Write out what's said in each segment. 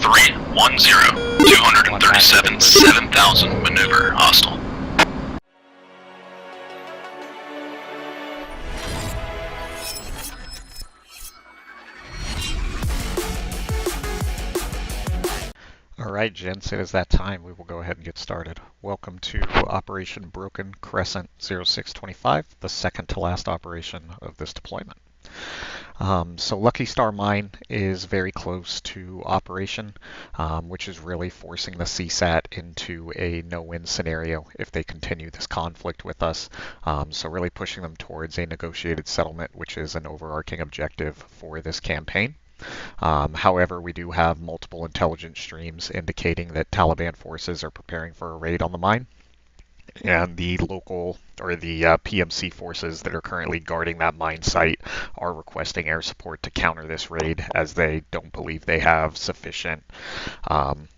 310, 237, 7000 maneuver, hostile. Alright gents, it is that time. We will go ahead and get started. Welcome to Operation Broken Crescent 0625, the second to last operation of this deployment. So Lucky Star Mine is very close to operation, which is really forcing the CSAT into a no-win scenario if they continue this conflict with us. So really pushing them towards a negotiated settlement, which is an overarching objective for this campaign. However, we do have multiple intelligence streams indicating that Taliban forces are preparing for a raid on the mine, and the local or the PMC forces that are currently guarding that mine site are requesting air support to counter this raid, as they don't believe they have sufficient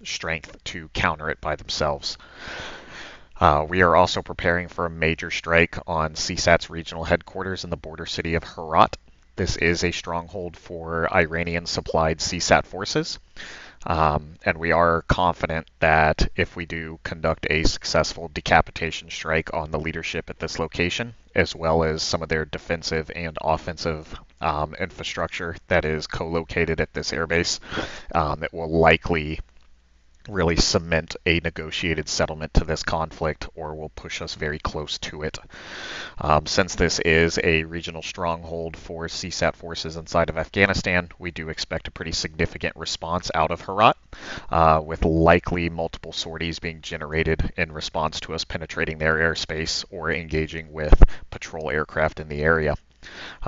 strength to counter it by themselves. We are also preparing for a major strike on CSAT's regional headquarters in the border city of Herat. This is a stronghold for Iranian-supplied CSAT forces, and we are confident that if we do conduct a successful decapitation strike on the leadership at this location, as well as some of their defensive and offensive infrastructure that is co-located at this airbase, it will likely really cement a negotiated settlement to this conflict, or will push us very close to it. Since this is a regional stronghold for CSAT forces inside of Afghanistan, we do expect a pretty significant response out of Herat, with likely multiple sorties being generated in response to us penetrating their airspace or engaging with patrol aircraft in the area.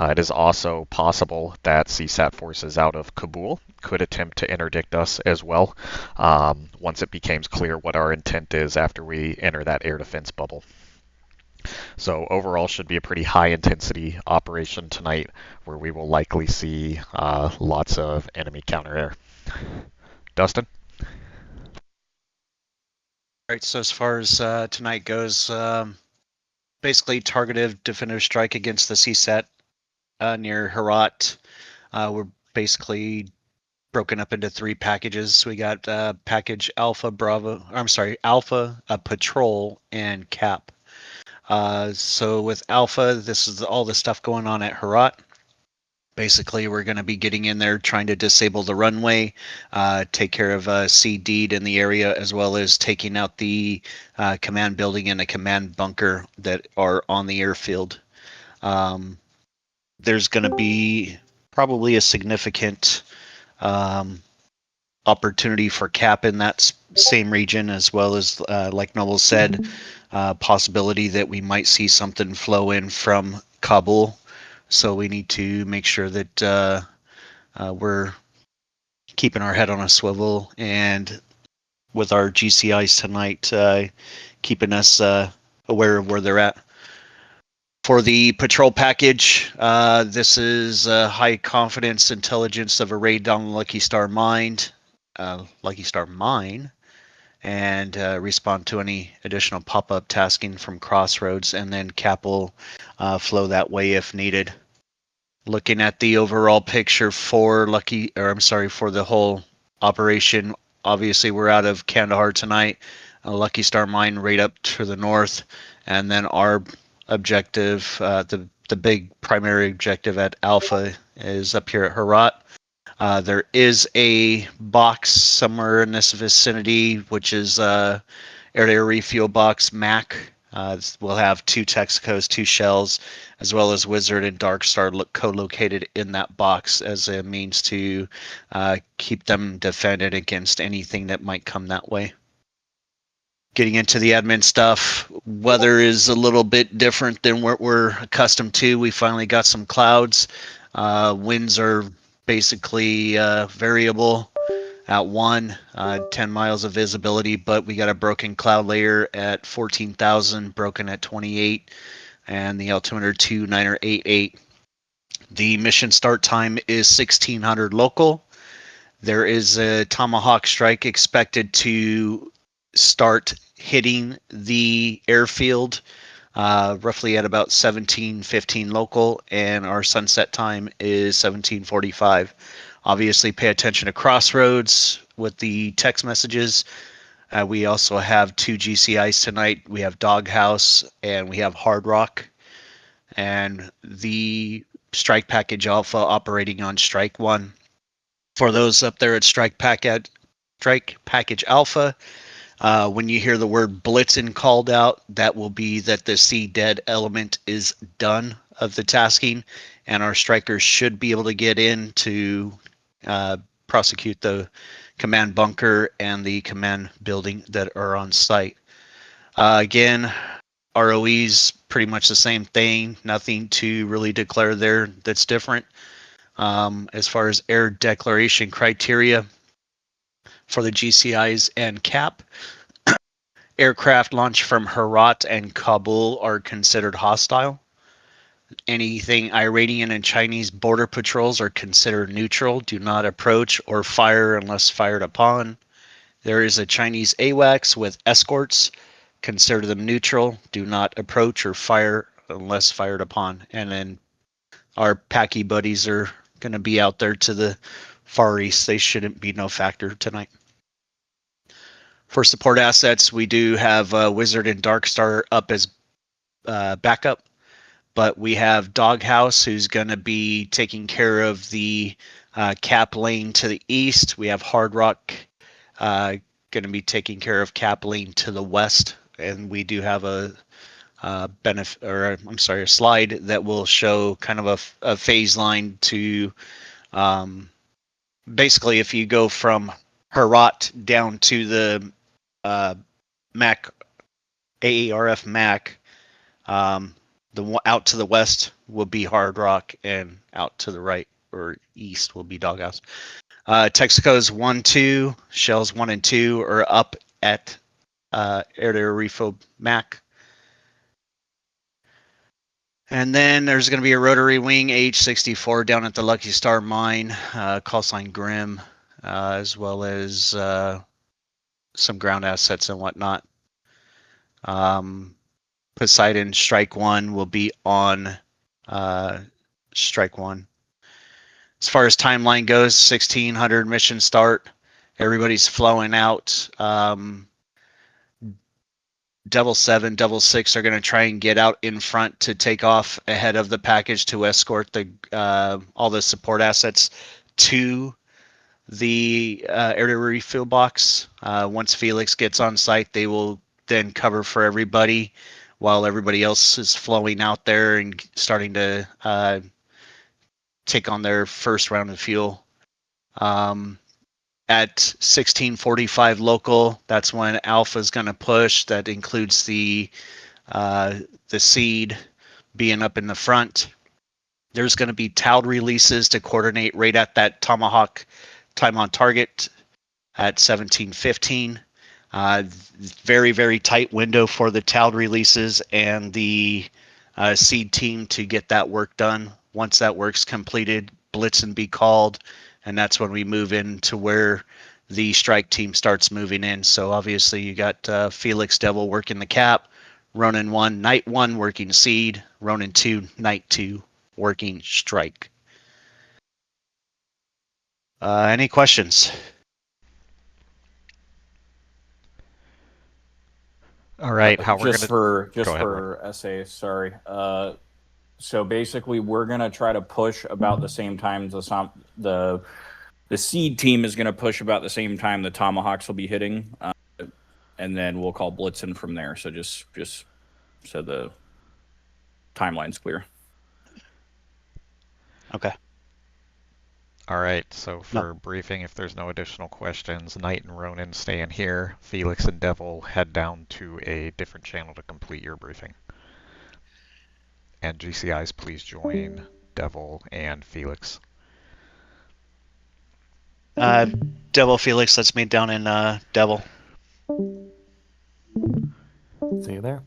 It is also possible that CSAT forces out of Kabul could attempt to interdict us as well, once it becomes clear what our intent is after we enter that air defense bubble. So overall should be a pretty high intensity operation tonight, where we will likely see lots of enemy counter air. Dustin? Alright, so as far as tonight goes, basically targeted definitive strike against the CSAT near Herat. We're basically broken up into three packages. We got package Alpha, Patrol, and Cap. So with Alpha, this is all the stuff going on at Herat. Basically, we're going to be getting in there, trying to disable the runway, take care of CD'd in the area, as well as taking out the command building and a command bunker that are on the airfield. There's going to be probably a significant opportunity for Cap in that same region, as well as, like Noble said, possibility that we might see something flow in from Kabul. So we need to make sure that we're keeping our head on a swivel, and with our GCIs tonight, keeping us aware of where they're at. For the patrol package, this is high confidence intelligence of a raid on Lucky Star Mine, and respond to any additional pop-up tasking from Crossroads, and then Cap will flow that way if needed. Looking at the overall picture for for the whole operation, obviously we're out of Kandahar tonight, Lucky Star Mine right up to the north, and then our objective, the big primary objective at Alpha, is up here at Herat. There is a box somewhere in this vicinity, which is air-to-air refuel box MAC. We'll have 2 Texacos, 2 shells, as well as Wizard and Dark Star co-located in that box as a means to keep them defended against anything that might come that way. Getting into the admin stuff, weather is a little bit different than what we're accustomed to. We finally got some clouds. Winds are basically variable at 10 miles of visibility, but we got a broken cloud layer at 14,000, broken at 28, and the altimeter 2988. The mission start time is 1600 local. There is a Tomahawk strike expected to start hitting the airfield roughly at about 17:15 local, and our sunset time is 17:45. Obviously pay attention to Crossroads. with the text messages. We also have 2 GCIs tonight. We have Doghouse and we have Hard Rock. And the Strike Package Alpha operating on Strike 1. For those up there at Strike Package Alpha, when you hear the word BLITZEN called out, that will be that the C-dead element is done of the tasking, and our strikers should be able to get in to prosecute the command bunker and the command building that are on site. Again, ROE's pretty much the same thing. Nothing to really declare there that's different. As far as air declaration criteria for the GCIs and CAP, aircraft launched from Herat and Kabul are considered hostile. Anything Iranian and Chinese border patrols are considered neutral. Do not approach or fire unless fired upon. There is a Chinese AWACS with escorts. Consider them neutral. Do not approach or fire unless fired upon. And then our Packy buddies are going to be out there to the far east. They shouldn't be no factor tonight. For support assets, we do have Wizard and Darkstar up as backup, but we have Doghouse, who's going to be taking care of the cap lane to the east. We have Hard Rock going to be taking care of cap lane to the west, and we do have a slide that will show kind of a phase line to basically if you go from Herat down to the MAC, AARF MAC, out to the west will be Hard Rock, and out to the right or east will be Doghouse. Texaco's 1-2, shells 1 and 2 are up at air-to-air refuel MAC. And then there's going to be a rotary wing AH-64 down at the Lucky Star mine, call sign Grim, as well as some ground assets and whatnot. Poseidon Strike 1 will be on Strike 1. As far as timeline goes, 1600 mission start. Everybody's flowing out. Devil 7, Devil 6 are going to try and get out in front to take off ahead of the package to escort the all the support assets to the air refuel box. Once Felix gets on site, they will then cover for everybody while everybody else is flowing out there and starting to take on their first round of fuel. At 16:45 local, that's when Alpha is going to push. That includes the seed being up in the front. There's going to be TALD releases to coordinate right at that Tomahawk time on target at 17:15. Very, very tight window for the TALD releases and the seed team to get that work done. Once that work's completed, BLITZEN be called, and that's when we move into where the strike team starts moving in. So obviously you got Felix Devil working the cap, Ronin 1, Night 1 working seed, Ronin 2, Night 2 working strike. Any questions? All right, how we're just gonna for SA, sorry. So basically, we're gonna try to push about the same time the seed team is gonna push about the same time the Tomahawks will be hitting, and then we'll call BLITZEN from there. So just so the timeline's clear. Okay. All right, so for briefing, if there's no additional questions, Knight and Ronin stay in here. Felix and Devil head down to a different channel to complete your briefing. And GCIs, please join Devil and Felix. Devil Felix, let's meet down in Devil. See you there.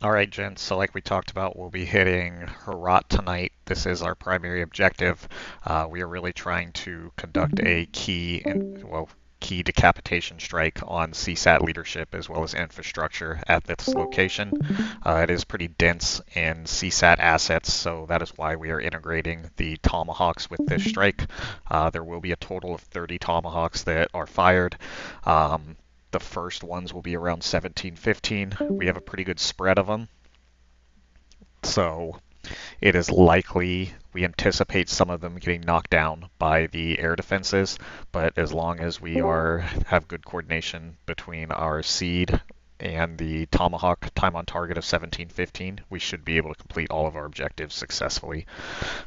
All right, gents, so like we talked about, we'll be hitting Herat tonight. This is our primary objective. We are really trying to conduct a key, key decapitation strike on CSAT leadership as well as infrastructure at this location. It is pretty dense in CSAT assets, so that is why we are integrating the Tomahawks with this strike. There will be a total of 30 Tomahawks that are fired. The first ones will be around 1715. We have a pretty good spread of them. So it is likely we anticipate some of them getting knocked down by the air defenses, but as long as we have good coordination between our seed and the Tomahawk time on target of 1715, we should be able to complete all of our objectives successfully.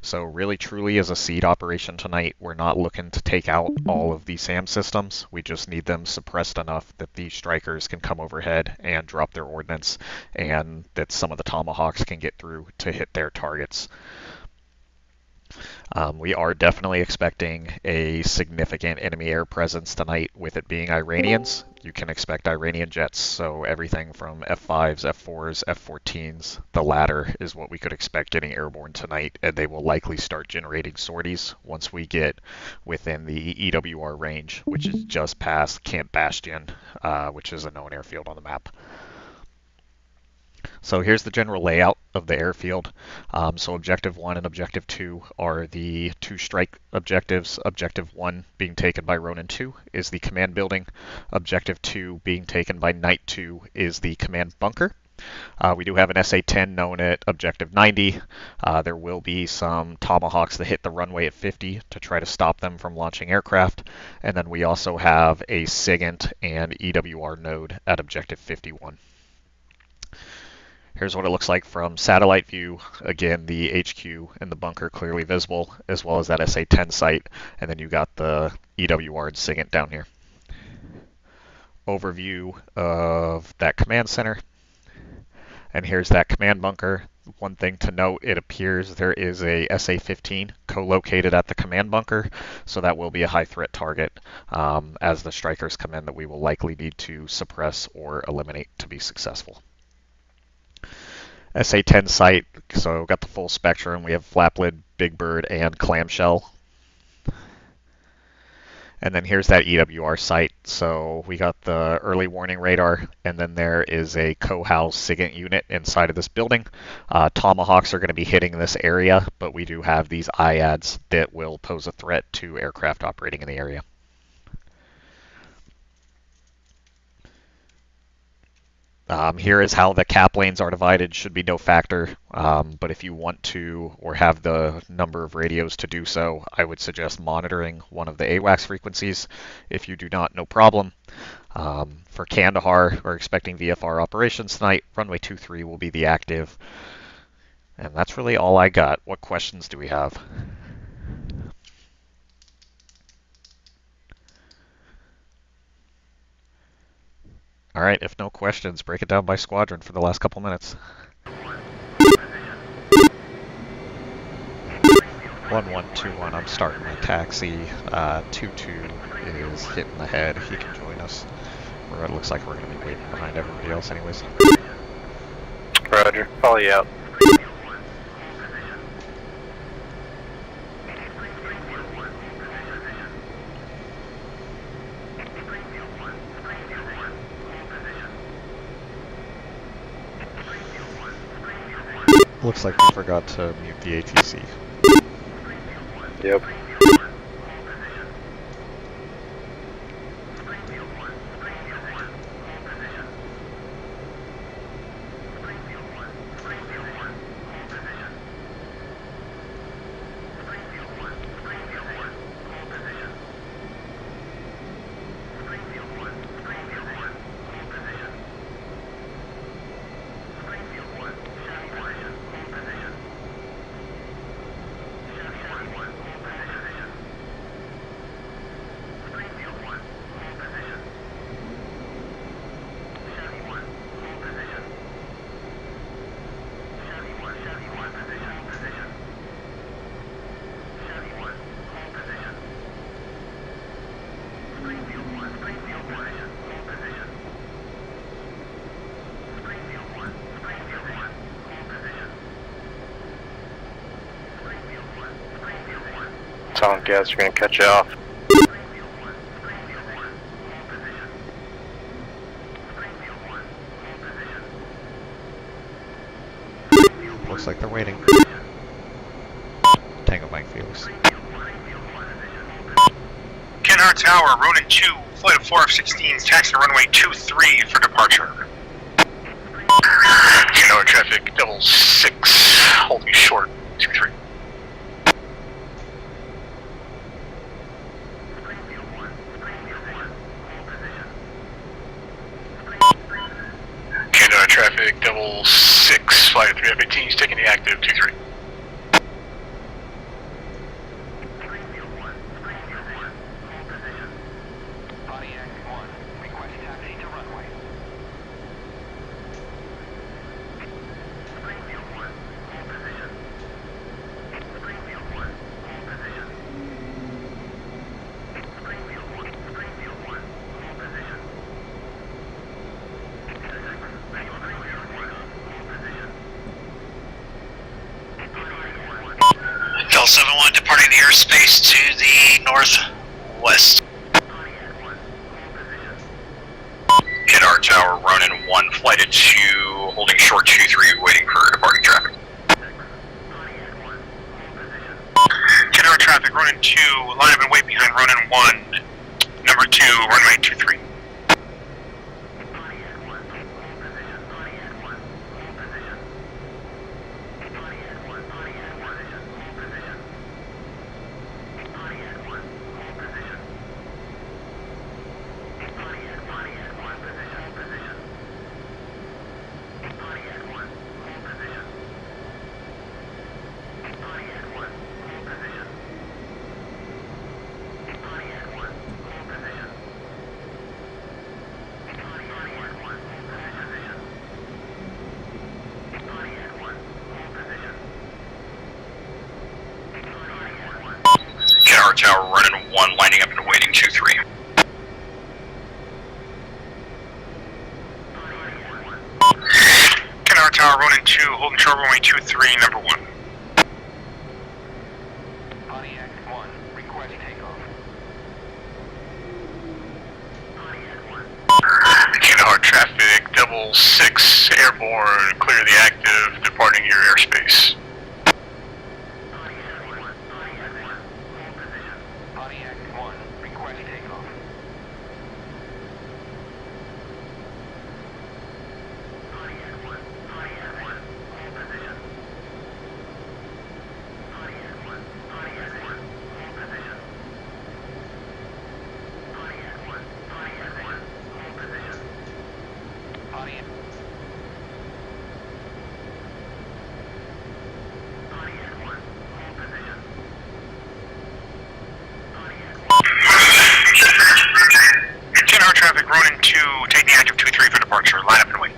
So really truly as a seed operation tonight, we're not looking to take out all of the SAM systems. We just need them suppressed enough that the strikers can come overhead and drop their ordnance, and that some of the Tomahawks can get through to hit their targets. We are definitely expecting a significant enemy air presence tonight, with it being Iranians. You can expect Iranian jets, so everything from F5s, F4s, F14s. The latter is what we could expect getting airborne tonight, and they will likely start generating sorties once we get within the EWR range, which is just past Camp Bastion, which is a known airfield on the map. So here's the general layout of the airfield. So Objective 1 and Objective 2 are the two strike objectives. Objective 1 being taken by Ronin 2 is the command building. Objective 2 being taken by Knight 2 is the command bunker. We do have an SA-10 known at Objective 90. There will be some Tomahawks that hit the runway at 50 to try to stop them from launching aircraft. And then we also have a SIGINT and EWR node at Objective 51. Here's what it looks like from satellite view. Again, the HQ and the bunker clearly visible, as well as that SA-10 site, and then you got the EWR and SIGINT down here. Overview of that command center. And here's that command bunker. One thing to note, it appears there is a SA-15 co-located at the command bunker, so that will be a high threat target as the strikers come in that we will likely need to suppress or eliminate to be successful. SA-10 site, so got the full spectrum. We have flap lid, big bird, and clamshell. And then here's that EWR site. So we got the early warning radar, and then there is a co-house SIGINT unit inside of this building. Tomahawks are going to be hitting this area, but we do have these IADS that will pose a threat to aircraft operating in the area. Here is how the cap lanes are divided. Should be no factor, but if you want to or have the number of radios to do so, I would suggest monitoring one of the AWACS frequencies. If you do not, no problem. For Kandahar, we're expecting VFR operations tonight. Runway 23 will be the active. And that's really all I got. What questions do we have? All right, if no questions, break it down by squadron for the last couple minutes. 1121, I'm starting my taxi. 22 is hitting the head. He can join us. It looks like we're going to be waiting behind everybody else anyways. Roger, follow you out. Looks like we forgot to mute the ATC. Yep. Tom, guys are gonna cut you off. waiting. Tango Mike Felix. Kandahar Tower, Ronin 2, flight of 4 F-16s, taxi runway 23 for departure. Kandahar traffic, 6, holding short, 23. Kandahar traffic, 6, flight of 3 F-18s, taking the active, 23. Del 71 departing the airspace to the northwest. Kandahar Tower, Ronin 1, flight of 2, holding short 23, waiting for departing traffic. Kandahar traffic, Ronin 2, line up and wait behind Ronin 1, number 2, runway 23. Kandahar Tower, Ronin 1, lining up and waiting 23. Kandahar Tower, Ronin 2, holding short runway 23, number 1. Pontiac 1, request takeoff. Kandahar traffic, 6, airborne, clear the active, departing your airspace. Pontiac 1, request takeoff. Kandahar traffic, Ronin 2, taking the active 23 for departure, line up and wait.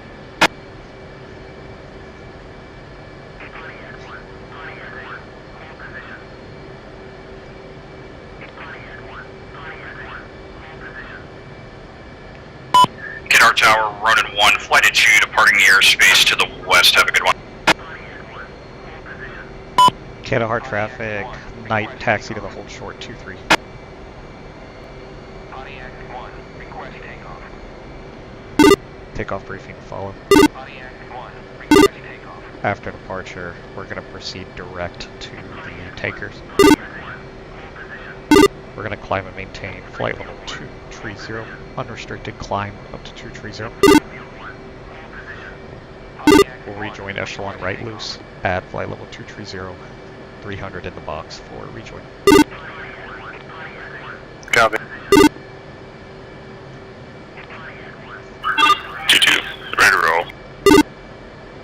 Kandahar Tower, Ronin 1, flight of 2, departing the airspace to the west, have a good one. Kandahar traffic, night taxi to the hold short 23. Pontiac 1, request takeoff. Takeoff briefing follow. Pontiac 1, request takeoff. After departure, we're going to proceed direct to the tankers. We're going to climb and maintain flight level 230, unrestricted climb up to 230. We'll rejoin echelon right loose at flight level 230, 300 in the box for rejoin. Copy. 2-2, ready to roll.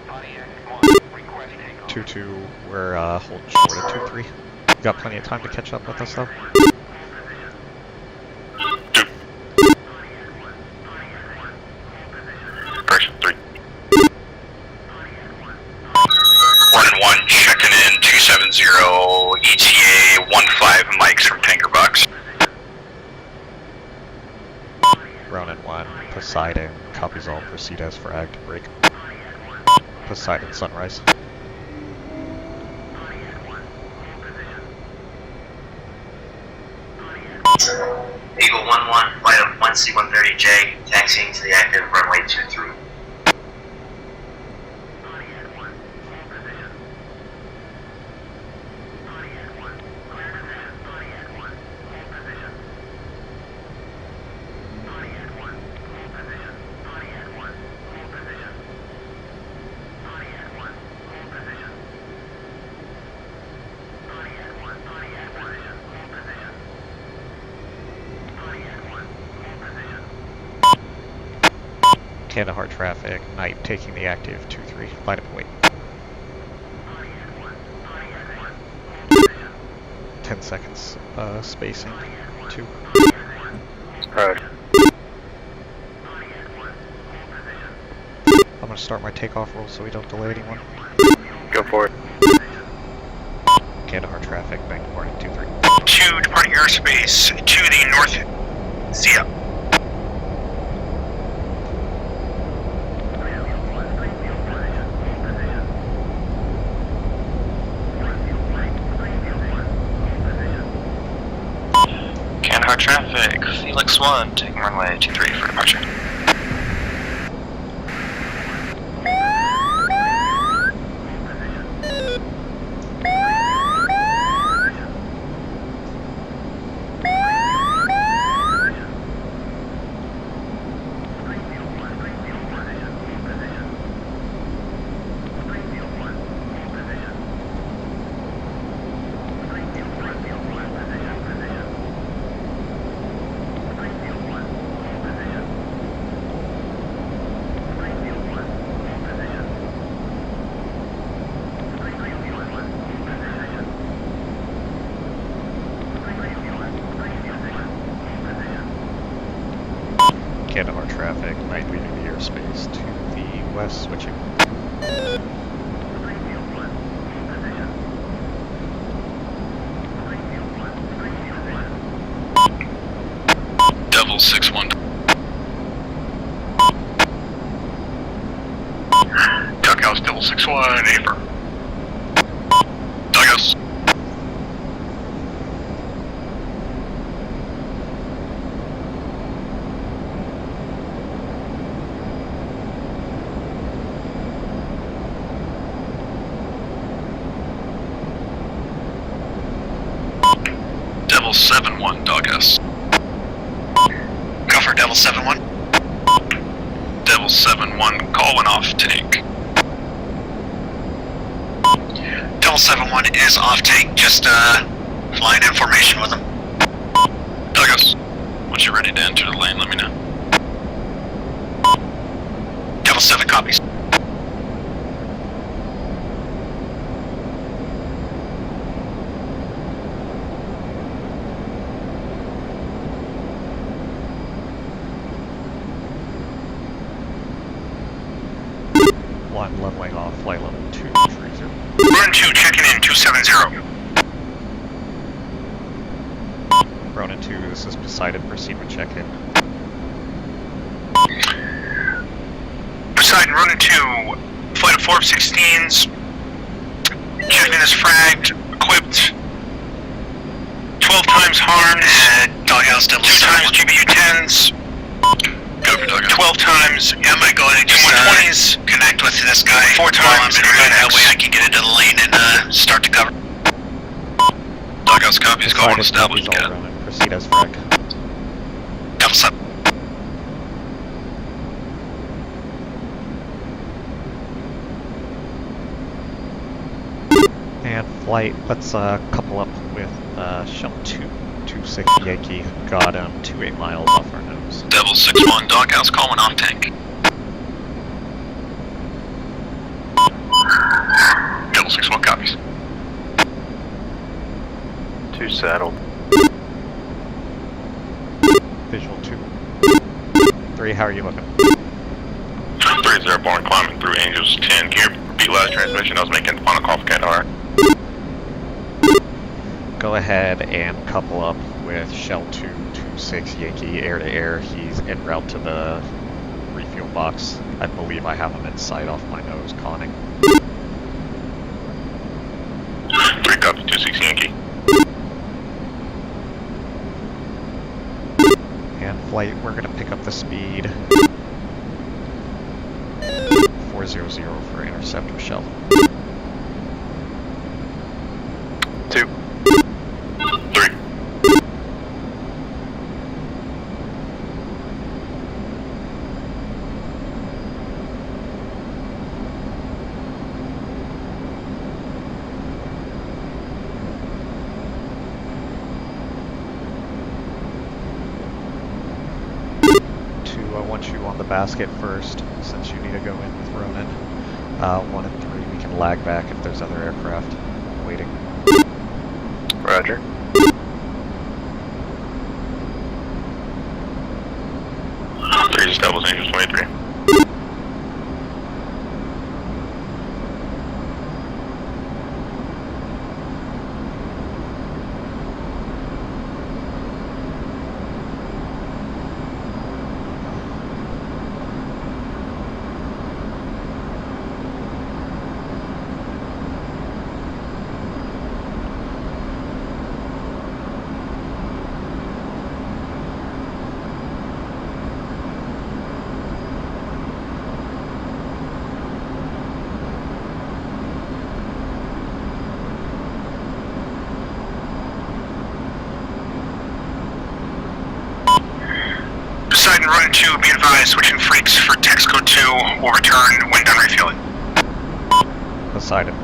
Pontiac 1, request takeoff. 2-2, we're holding short at 2-3. Got plenty of time to catch up with us though. 2. Correction, 3. Ronin 1, checking in, 270, ETA 15 mics from Tanker Box. Ronin 1, Poseidon, copies all, proceed as fragged, break. Poseidon, Sunrise. Eagle 1-1, flight of 1C-130J, taxiing to the active runway 23. Kandahar traffic, Knight taking the active 2-3, line up and wait. 10 seconds spacing, 2. Road. I'm going to start my takeoff roll so we don't delay anyone. Go for it. Kandahar traffic, bank departing 2-3. 2 departing airspace to the north. See ya. Kandahar traffic, Felix 1, taking runway 23 for departure. Kandahar traffic, Knight leaving the airspace to the west, switching. Devil 6-1. Duckhouse, Devil 6-1, Aper. Duckhouse. Devil 7-1, Doghouse. Go for Devil 7-1. Devil 7-1, calling off tank. Devil 7-1 is off tank, just flying in formation with him. Doghouse, once you're ready to enter the lane, let me know. Devil 7 copies. Leveling off, flight level 230. Run 2, checking in, 270. Ronin 2, this is Poseidon, proceed with check-in. Poseidon, Ronin 2, flight of 4 F-16s. Checking in as fragged, equipped. 12 times harmed. Doghouse, Devil 2 times 7-1. GBU-10s. Go for Doghouse. 12 times Yeah, I might go ahead and just M120s. connect with this guy 4 while I'm times in route. That MX. way I can get into the lane and start to cover. Doghouse copies, call on established all cat. Ronin, proceed as frag. Devil 7. And flight, let's couple up with Shell 226 Yankee. Got 28 miles off our nose. Devil 6-1, Doghouse, calling off tank. Devil 6-1 copies. 2 saddled. Visual 2. 3, how are you looking? 3 is airborne, climbing through Angels 10. Can you repeat last transmission? I was making the final call for Kandahar. Go ahead and couple up with Shell 226 Yankee air to air. He's en route to the refuel box. I believe I have him in sight off my nose, conning. 3 copy, 26 Yankee. And flight, we're going to pick up the speed 400 for intercept with Shell. 2. 3. want you on the basket first, since you need to go in with Ronan. 1 and 3, we can lag back if there's other aircraft waiting. Roger. Three just doubles, Angels 23. Poseidon running 2, be advised, switching freaks for text code 2, will return when done refueling. Poseidon.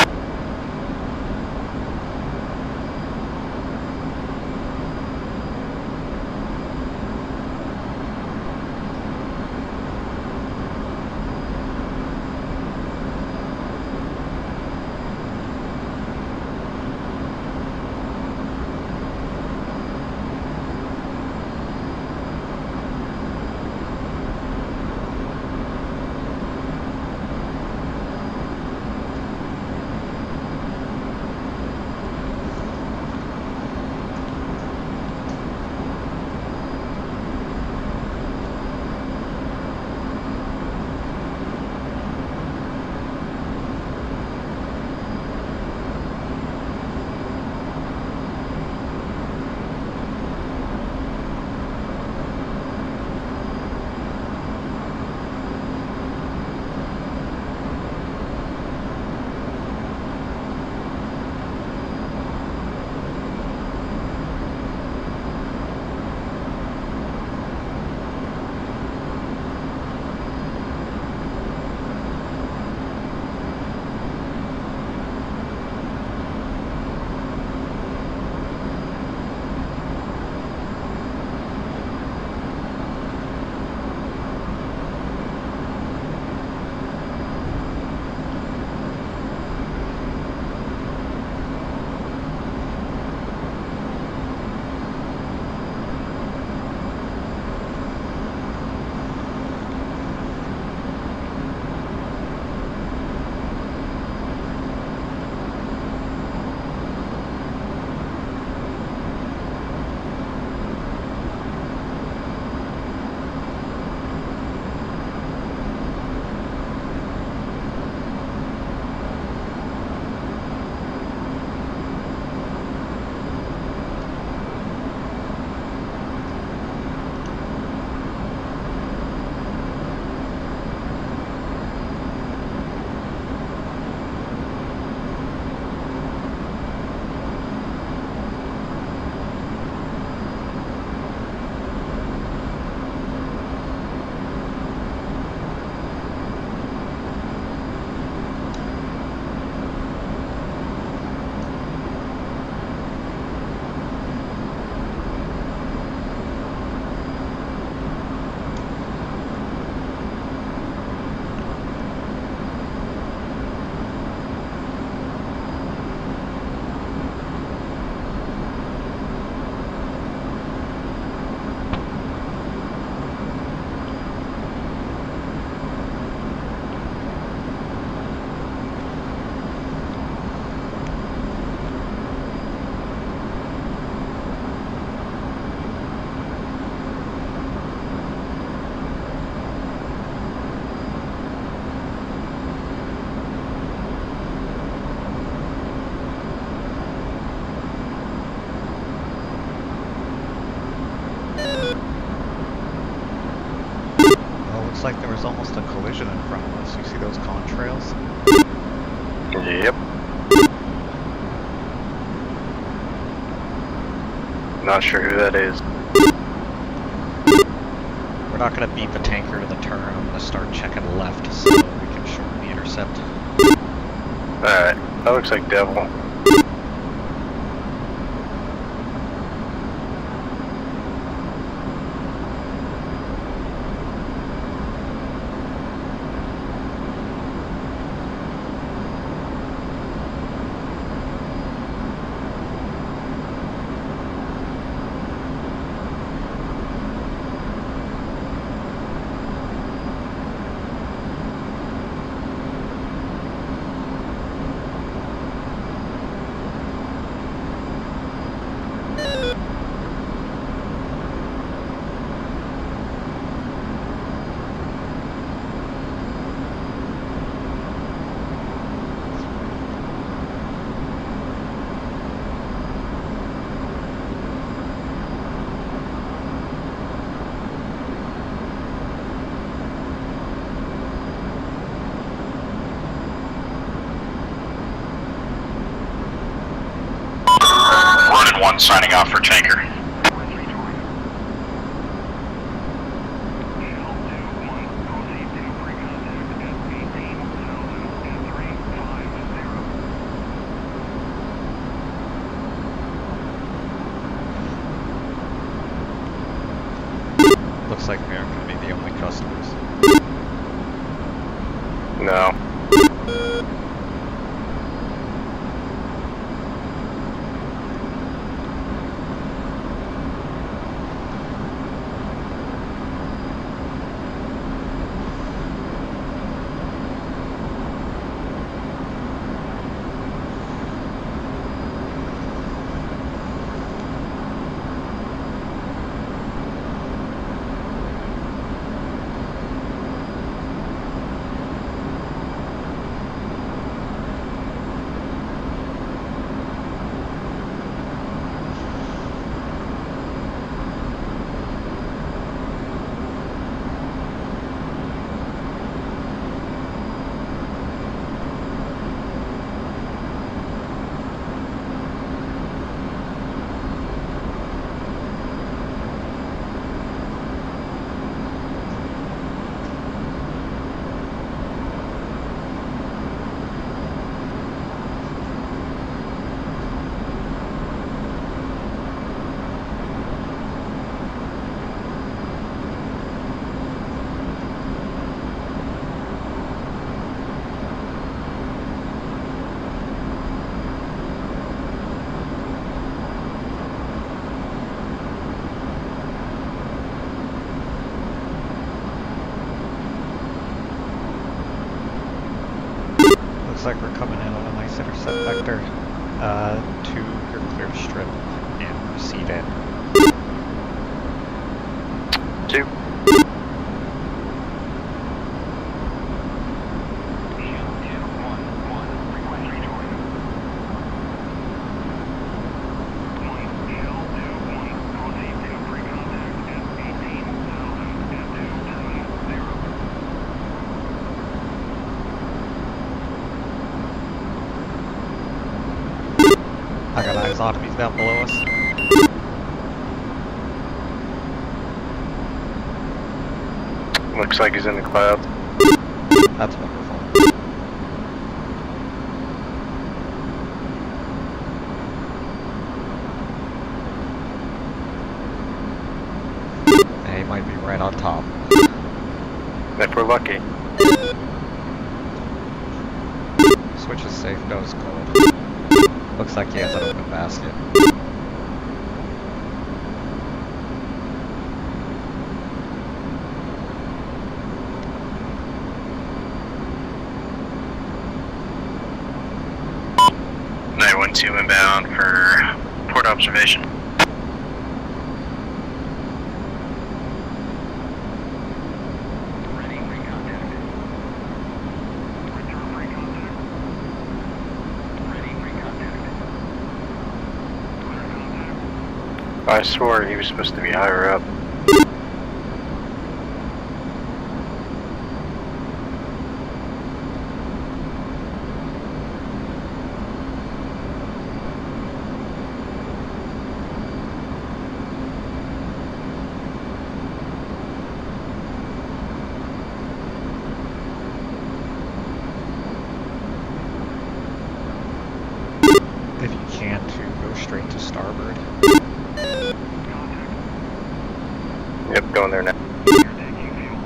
Looks like there was almost a collision in front of us. You see those contrails? Yep. Not sure who that is. We're not going to beat the tanker to the turn. I'm going to start checking left so we can shorten the intercept. Alright, that looks like Devil. 1 signing off for tanker. Looks like we aren't going to be the only customers. No. Looks like we're coming in on a nice intercept vector to your clear strip and recede in. 2. I got eyes on him, he's down below us. Looks like he's in the clouds. That's wonderful. He might be right on top. If we're lucky. Switch is safe, nose cold. Looks like he has an open basket. Two inbound for port observation. Ready for contact. Return for contact. Ready for contact. Clear contact. I swore he was supposed to be higher up. If you can, to go straight to starboard. Yep, going there now. You're taking fuel.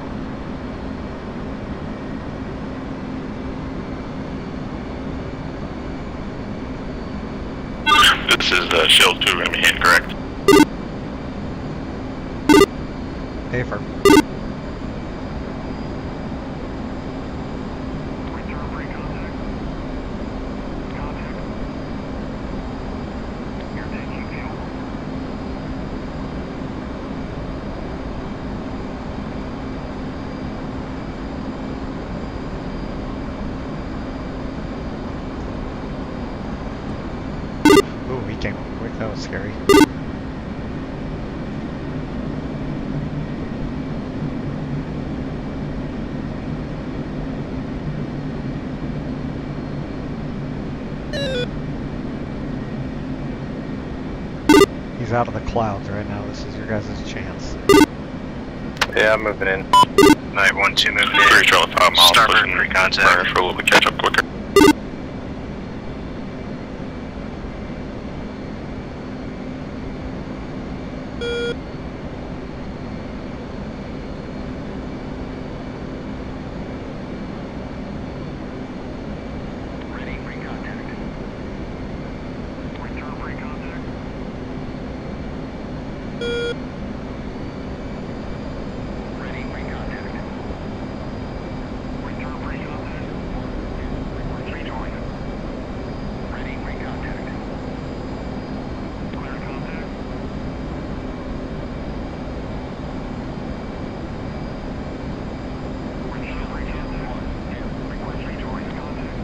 This is Shield 2 going to be incorrect. Hey, firm. Return for contact. Contact. You're taking fuel. Ooh, he came up quick, that was scary. He's out of the clouds right now. This is your guys' chance. Yeah, I'm moving in. Night 1-2 moving in. Pretty sure 5 miles Starboard pushing pre-contact. for a little bit catch up quicker. Ready, pre-contact. Return pre-contact. Ready, pre-contact. Return pre-contact. Rejoin. Ready, pre-contact. Clear contact. Return pre-contact. Request rejoin contact.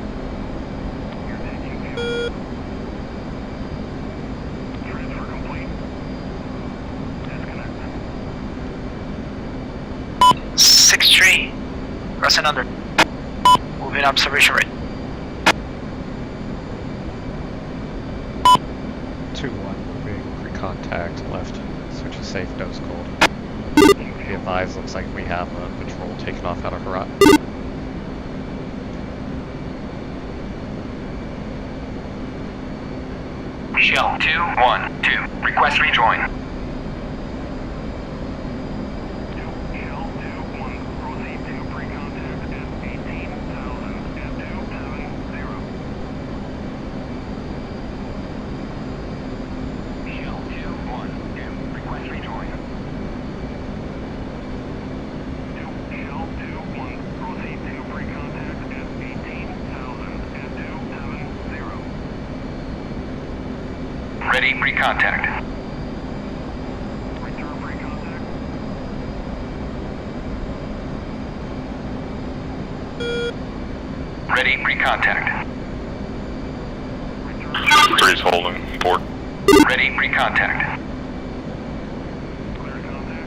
You're taking fuel. Transfer complete. Disconnect. 6 tree. Crossing under. Moving observation right. 2-1 moving pre-contact left. Switch to safe, nose cold. Be advised, looks like we have a patrol taking off out of Herat. Shell 2-1-2. Request rejoin. Shell 2-1. Proceed to pre-contact at 18,000 at 270. Shell 2-1-2. Request rejoin. Shell 2-1. Proceed to pre-contact at 18,000 at 270. Ready, pre-contact. Return pre-contact. Ready, pre-contact. Return. 3's holding. 4. Ready, pre-contact. Clear contact.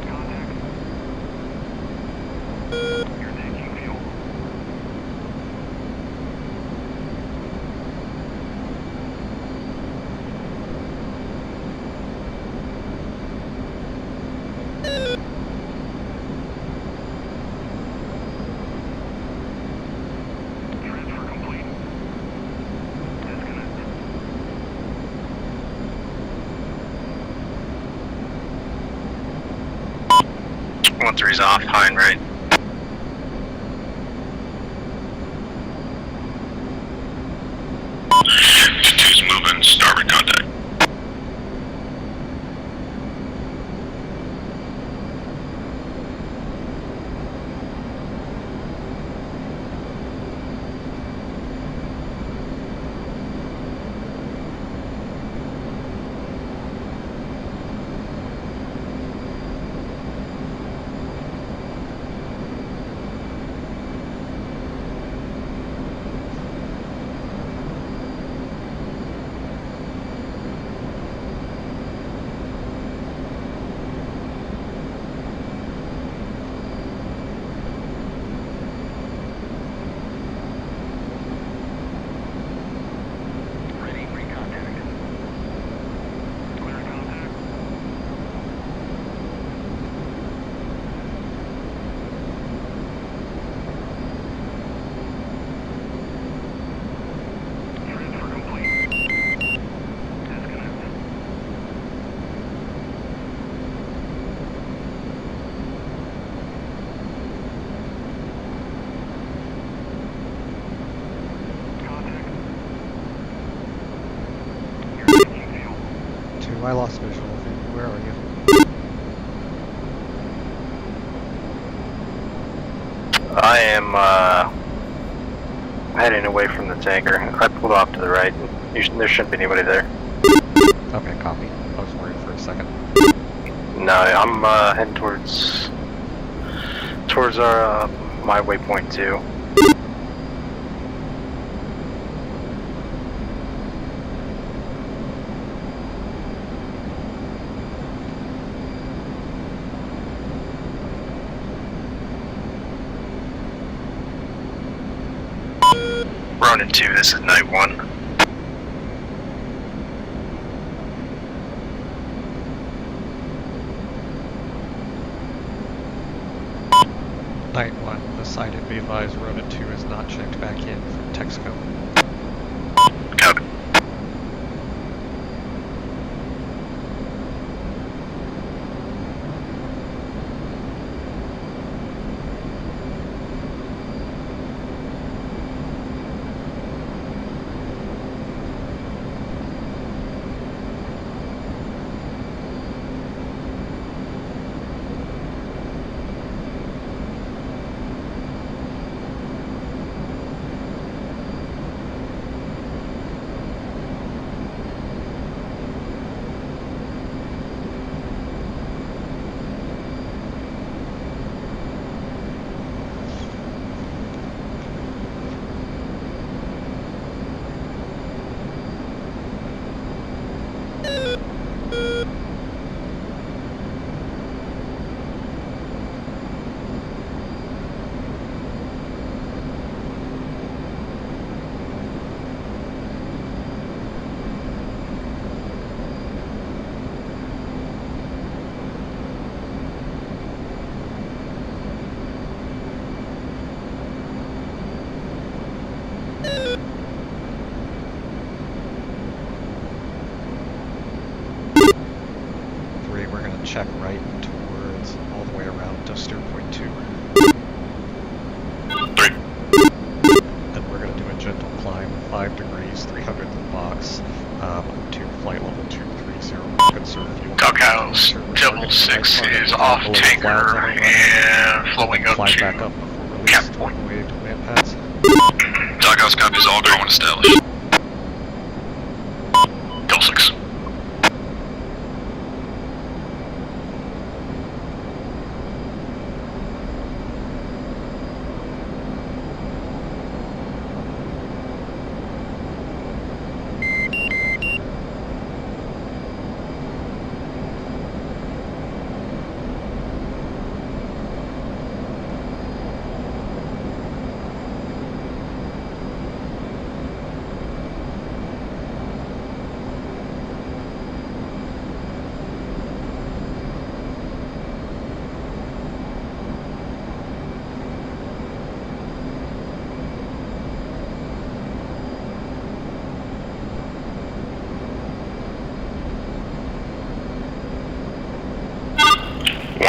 Contact. You're taking fuel. Transfer complete. Disconnect. 1-3's off, high and right. Two's moving. Starboard contact. Ready, pre-contact. Clear contact. Transfer complete. Disconnect. Contact. You're taking fuel. 2, I lost visual of you. Where are you? I am heading away from the tanker. I pulled off to the right. There shouldn't be anybody there. Okay, copy. I was worried for a second. No, I'm heading towards our my waypoint 2. Ronin 2, this is Night 1. Night 1, the side be advised Ronin 2 is not checked back in from Texaco. Copy. Check right towards all the way around to steer point 2. 3. And we're going to do a gentle climb, 5 degrees, 300 in the box, to flight level 230. Conserve fuel. Doghouse 66 is off tanker and flowing up Fly to back up before release cap to point. avoid land pads. Doghouse copies all going established. Del 6.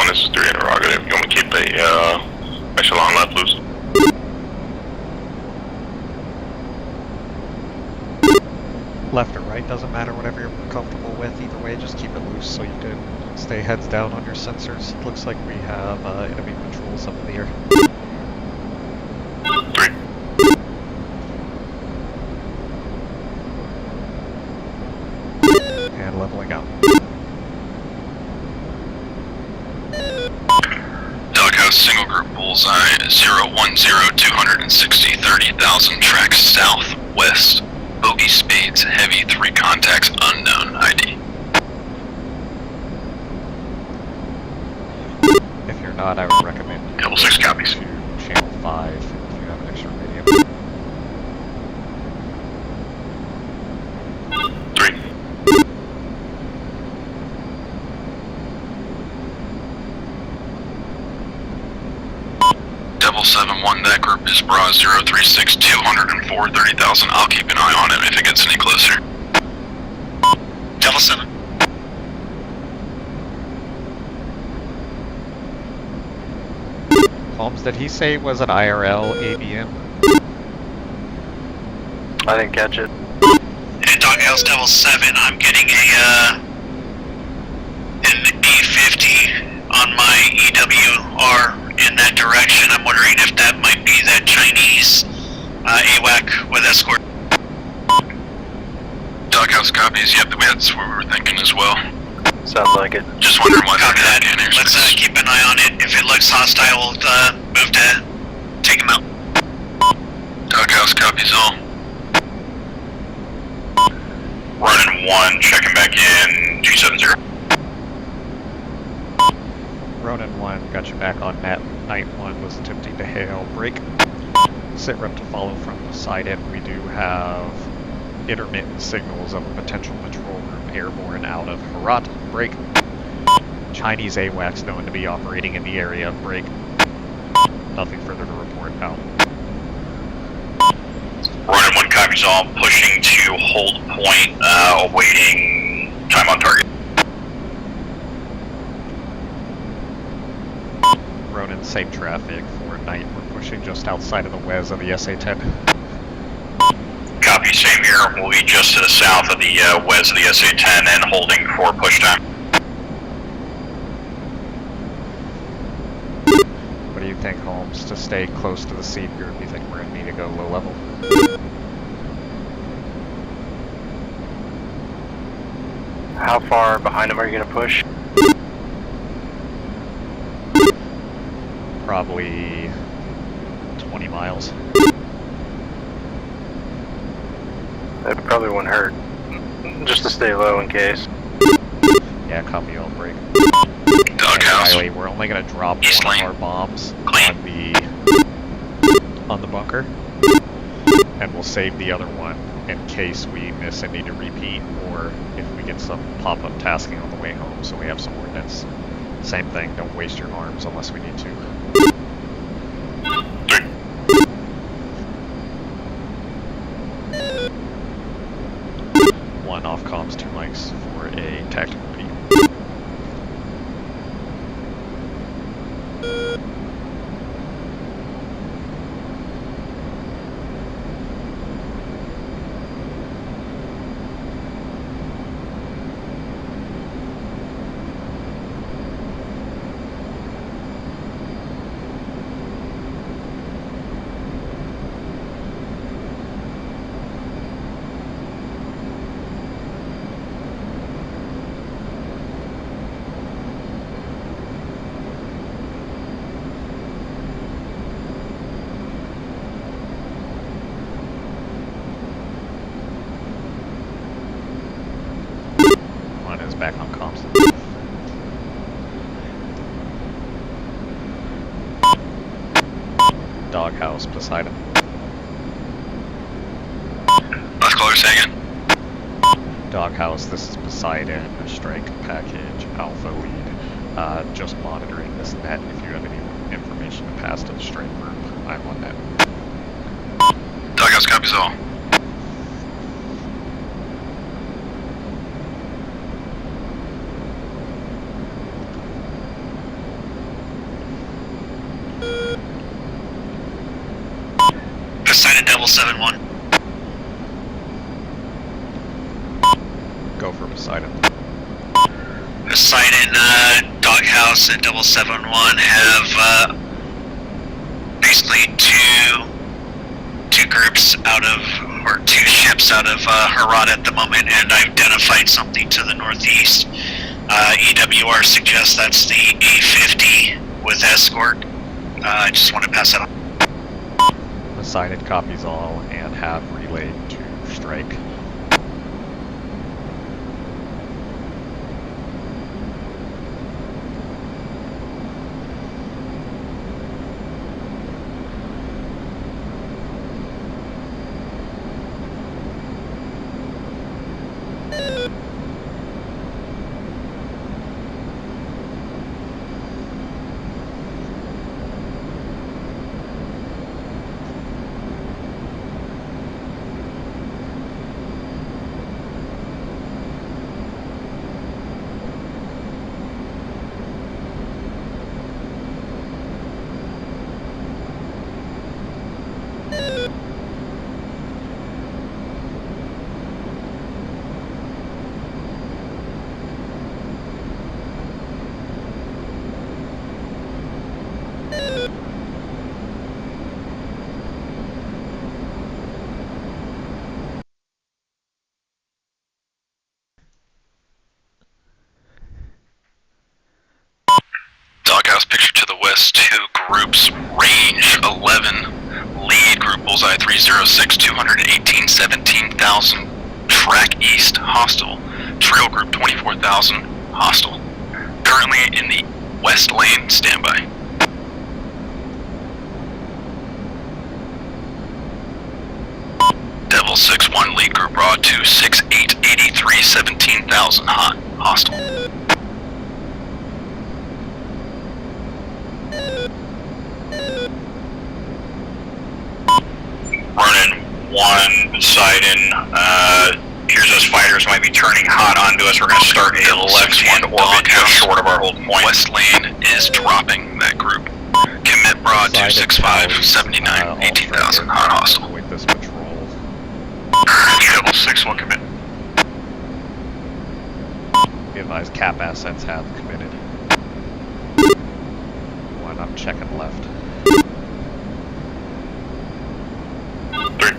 This is 3 interrogative. You want me to keep a echelon left loose? Left or right, doesn't matter, whatever you're comfortable with. Either way, just keep it loose so you can stay heads down on your sensors. Looks like we have enemy patrols up in the air. 3. And leveling out. Doghouse single group bullseye 010-260 30,000 tracks southwest. Bogey spades heavy 3 contacts unknown ID. If you're not, I would recommend Double 6 copies. to channel 5 if you have an extra radio. 3. Devil 7-1, that group is bra 036 204 30,000. I'll keep an eye on it if it gets any closer. Devil 7. Holmes, did he say it was an IRL ABM? I didn't catch it. And Doghouse Devil 7, I'm getting an E50 on my EWR in that direction. I'm wondering if that might be that Chinese AWAC with escort. Doghouse copies, yep, that's what we were thinking as well. Sounds like it. Just wondering why Copy they're that. not getting Let's airspace. keep an eye on it. If it looks hostile, we'll move to take him out. Doghouse copies all. Running 1, checking back in, G70. Ronin 1, got you back on net. Night 1 was attempting to hail. Break. Sitrep to follow from Poseidon. We do have intermittent signals of a potential patrol group airborne out of Herat. Break. Chinese AWACS known to be operating in the area. Break. Nothing further to report. Out. Ronin 1 copies all, pushing to hold point, awaiting time on target. Ronin, safe traffic for night. We're pushing just outside of the WES of the SA-10. Copy, same here. We'll be just to the south of the WES of the SA-10 and holding for push time. What do you think, Holmes? To stay close to the seed group, you think we're going to need to go low level? How far behind them are you going to push? Probably 20 miles. It probably wouldn't hurt. Just to stay low in case. Yeah, copy all break. Doghouse. Riley, we're only going to drop East one lane. of our bombs Clean. on the bunker, and we'll save the other one in case we miss and need to repeat, or if we get some pop-up tasking on the way home, so we have some ordnance. Same thing, don't waste your arms unless we need to. One off comms, 2 mics for a tactical repeat. Back on comms. Doghouse, Poseidon. Last caller, say again. Doghouse, this is Poseidon, strike package, alpha lead. Just monitoring this net. If you have any information to pass to the strike group, I'm on net. Doghouse copies all. Poseidon 771. Go for Poseidon. Poseidon, Doghouse and 771 have basically two groups out of, or two ships out of Herat at the moment, and identified something to the northeast. EWR suggests that's the A-50 with escort. I just want to pass that on. Poseidon copies all and have relayed to strike. Doghouse picture to the west, 2 groups, range 11, lead group bullseye 306, 218, 17,000, track east, hostile, trail group 24,000, hostile. Currently in the west lane, standby. Devil 6-1, lead group raw 26883, 17,000 hot, hostile. Running one side in, here's us fighters might be turning hot onto us. We're going to start a left-hand orbit just short of our hold point. West lane is dropping that group. Commit broad 265, 79, 18,000 hot, hostile. Avoid this patrol. Devil 6-1 commit. Be advised, cap assets have committed. One, I'm checking left. 3.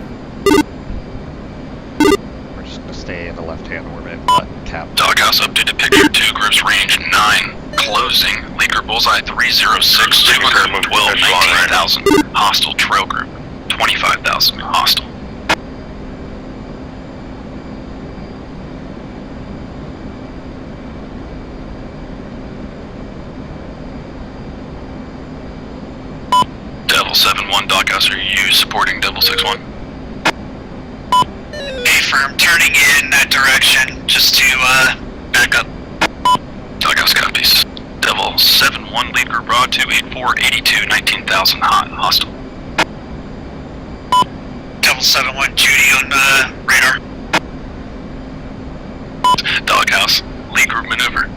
We're just gonna stay in the left-hand orbit, but cap. Doghouse updated picture, 2 groups range 9, closing. Lead group bullseye 306, 212, 19,000. Hostile trail group, 25,000. Hostile. Devil 7-1, Doghouse, are you supporting Devil 6-1? Affirm, turning in that direction, just to, back up. Doghouse copies. Devil 7-1, lead group raw 284, 82, 19,000 hot, hostile. Devil 7-1, Judy on, radar. Doghouse, lead group maneuver.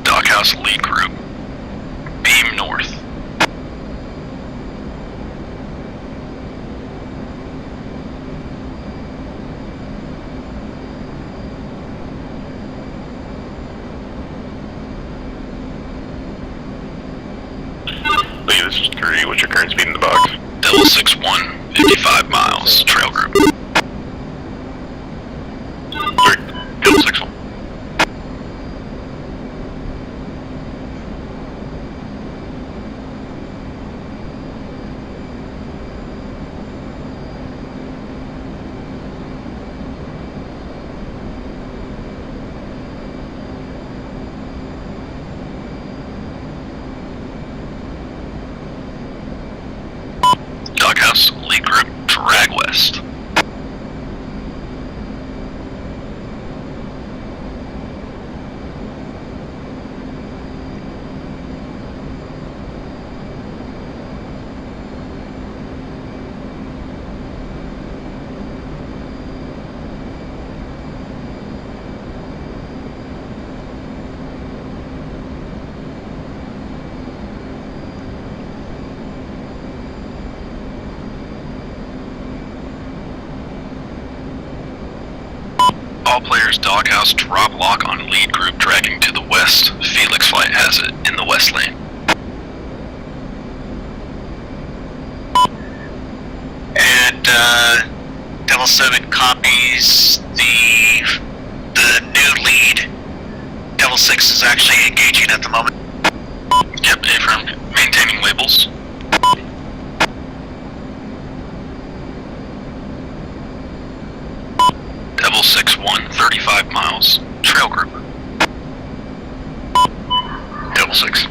Doghouse lead group, beam north. Lee, this is 3. What's your current speed in the box? Devil 6-1, 55 miles, trail group. 3. Devil 6-1. Doghouse lead group, drag west. All players Doghouse drop lock on lead group dragging to the west. Felix Flight has it in the west lane. And, Devil 7 copies the new lead. Devil 6 is actually engaging at the moment. Yep, affirm. Maintaining labels. Devil 6-1, 35 miles, trail group. Devil 6.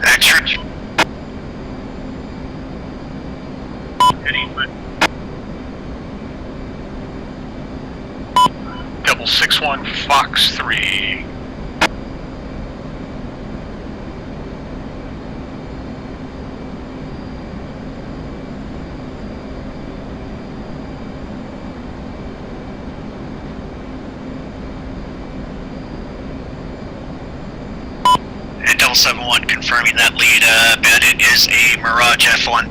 Action. Devil 6-1, Fox 3. 771 confirming that lead. Bandit is a Mirage F1.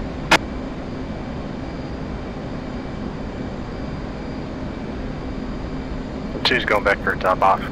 Two's going back for a top off.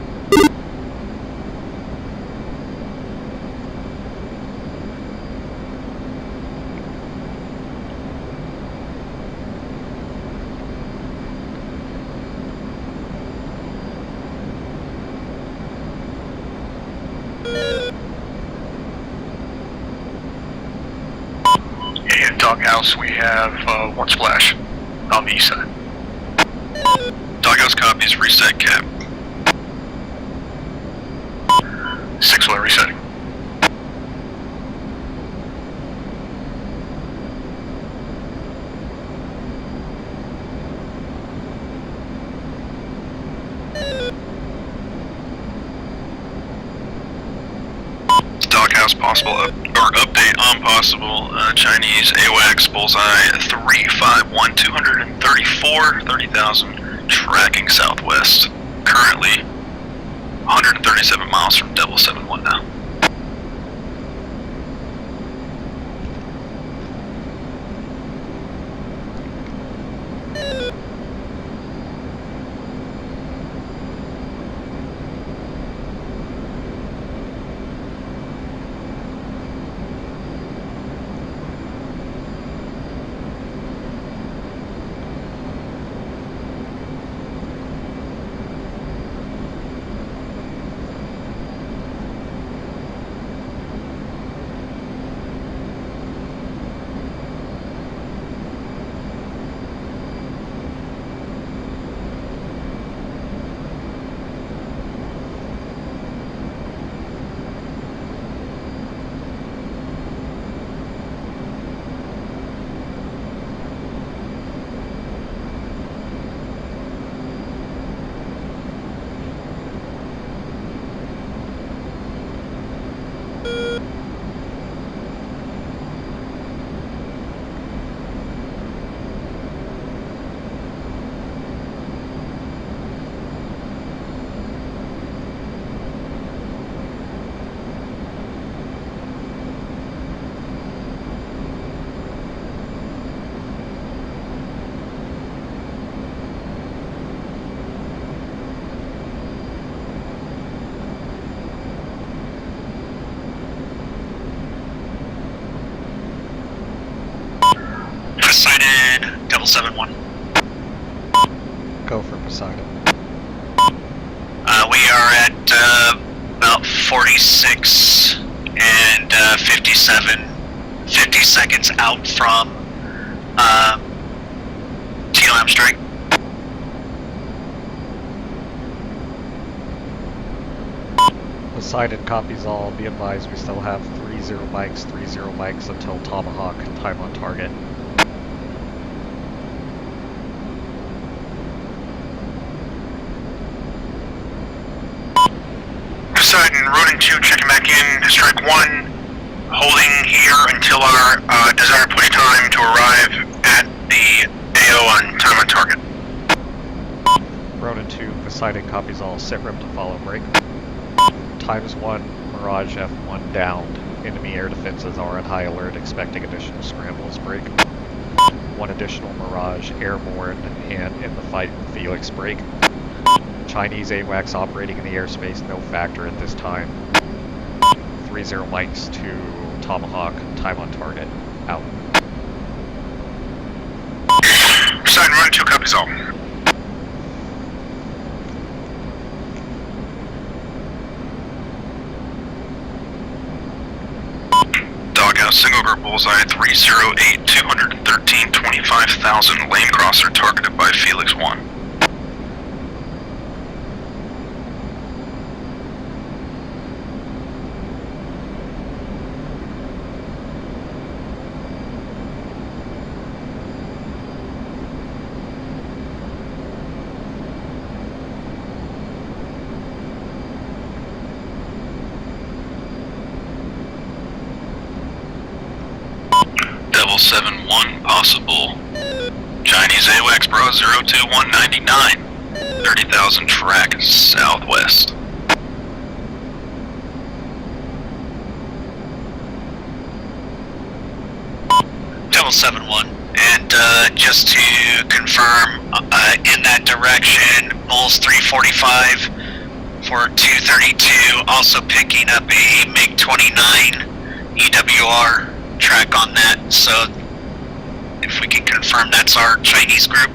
And Doghouse, we have one splash on the east side. Doghouse copies, reset cap. 6-wheel resetting. Doghouse possible update on possible Chinese AWACS bullseye 351 234 30,000 tracking southwest. Currently 137 miles from 771 now. Poseidon 771. Go for Poseidon. We are at about 46 and 50 seconds out from TLM strike. Poseidon copies all. Be advised we still have 30 mics until Tomahawk time on target. Poseidon, Rodent 2 checking back in, strike 1, holding here until our desired push time to arrive at the AO on time on target. Ronin 2, Poseidon copies all. Sit rep to follow break. Times 1, Mirage F1 downed. Enemy air defenses are on high alert, expecting additional scrambles break. 1 additional Mirage airborne and in the fight with Felix break. Chinese AWACS operating in the airspace, no factor at this time. 30 mics to Tomahawk, time on target, out. Poseidon, Rodent 2 copies all. Doghouse single group bullseye 308 213 25,000 lane crosser targeted by Felix 1. Devil 7-1 possible. Chinese AWACS Bra 02199. 30,000 track southwest. 7-1. And just to confirm, in that direction, Bulls 345 for 232, also picking up a MiG-29 EWR track on that. So if we can confirm that's our Chinese group.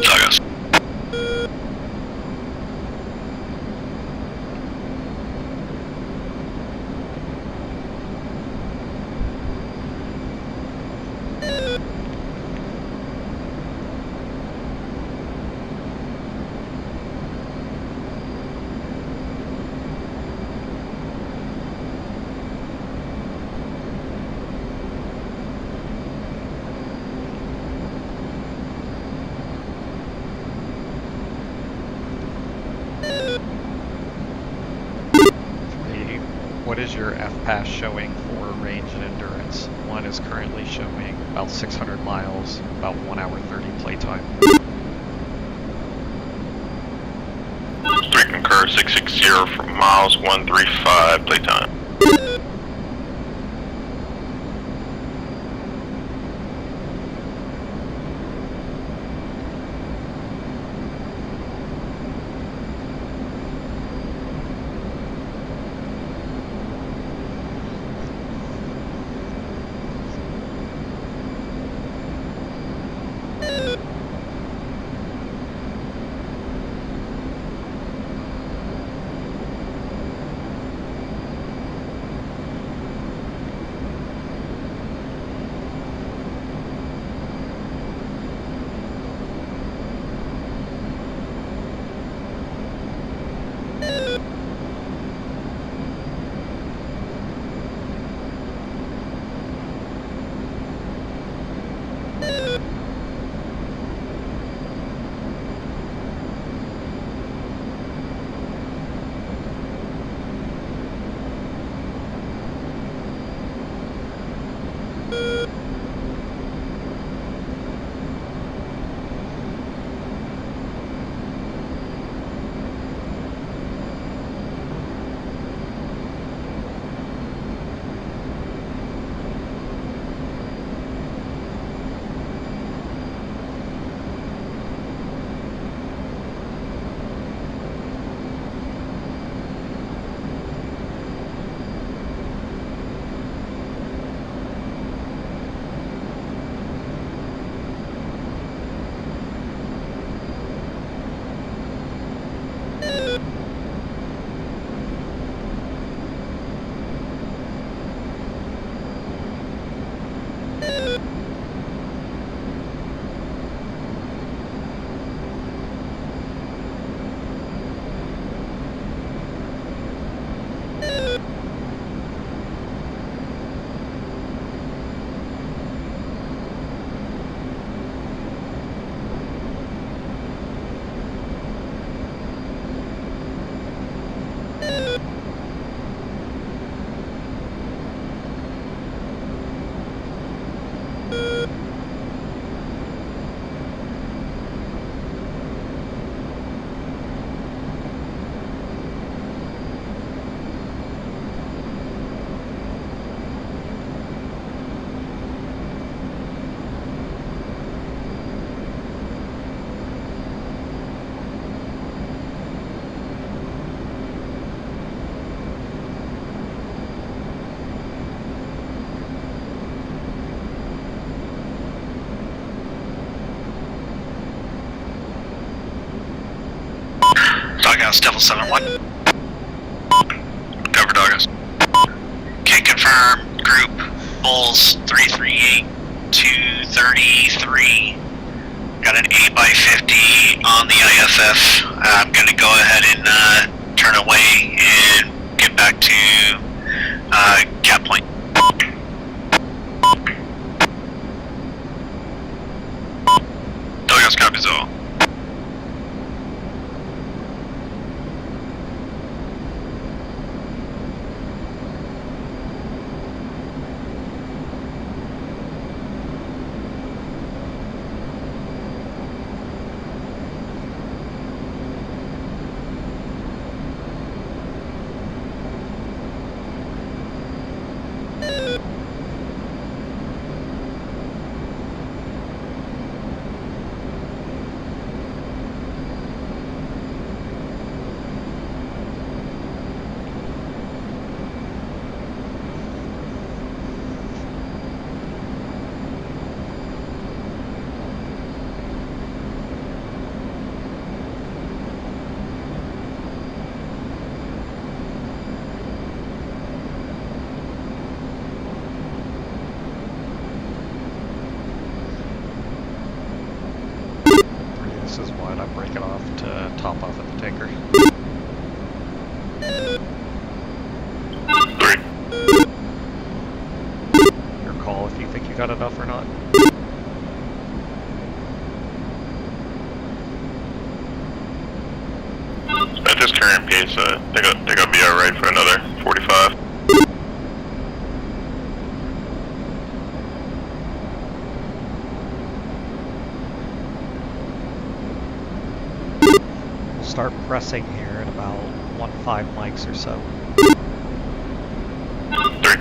Yes. What is your FPAS showing for range and endurance? One is currently showing about 600 miles, about 1 hour 30 playtime. 3 concur, 660 for miles, 135 playtime. Doghouse, Devil 7-1. Cover Doghouse. Can confirm group Bulls 338 233. Got an 8x50 on the IFF. I'm going to go ahead and turn away and get back to cap point. Doghouse copies all. break it off to top off at the tanker. 3. Your call if you think you got enough or not. At this current pace, they got be alright for another 45. We'll start pressing here at about 1.5 mics or so. 3.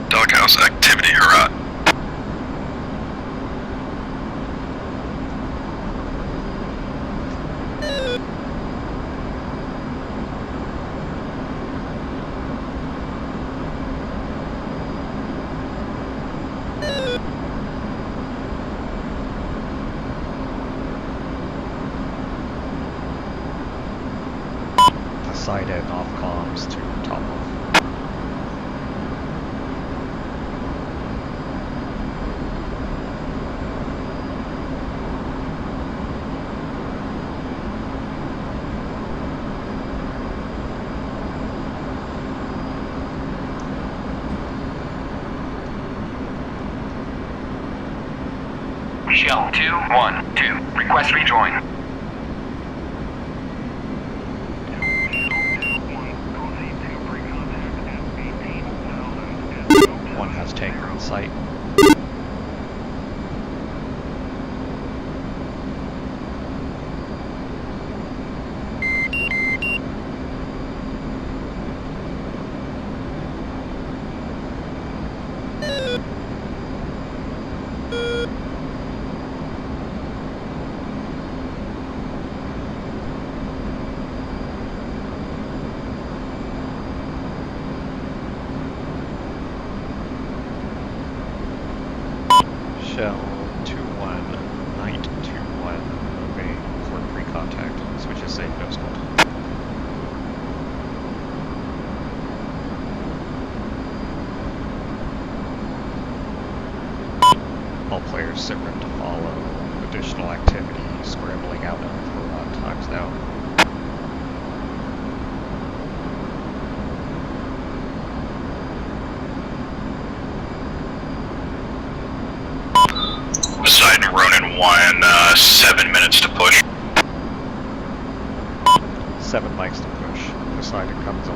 Doghouse activity, Herat. Side end off comms to top off. Shell 212. Request rejoin. One has tanker in sight. Shell 21, Night 21, obey port pre-contact. Switch is safe, nose cold. All players sit rep to follow. Additional activity scrambling out of Herat times now. Poseidon Ronin 1, 7 minutes to push. 7 mics to push. Poseidon comes on.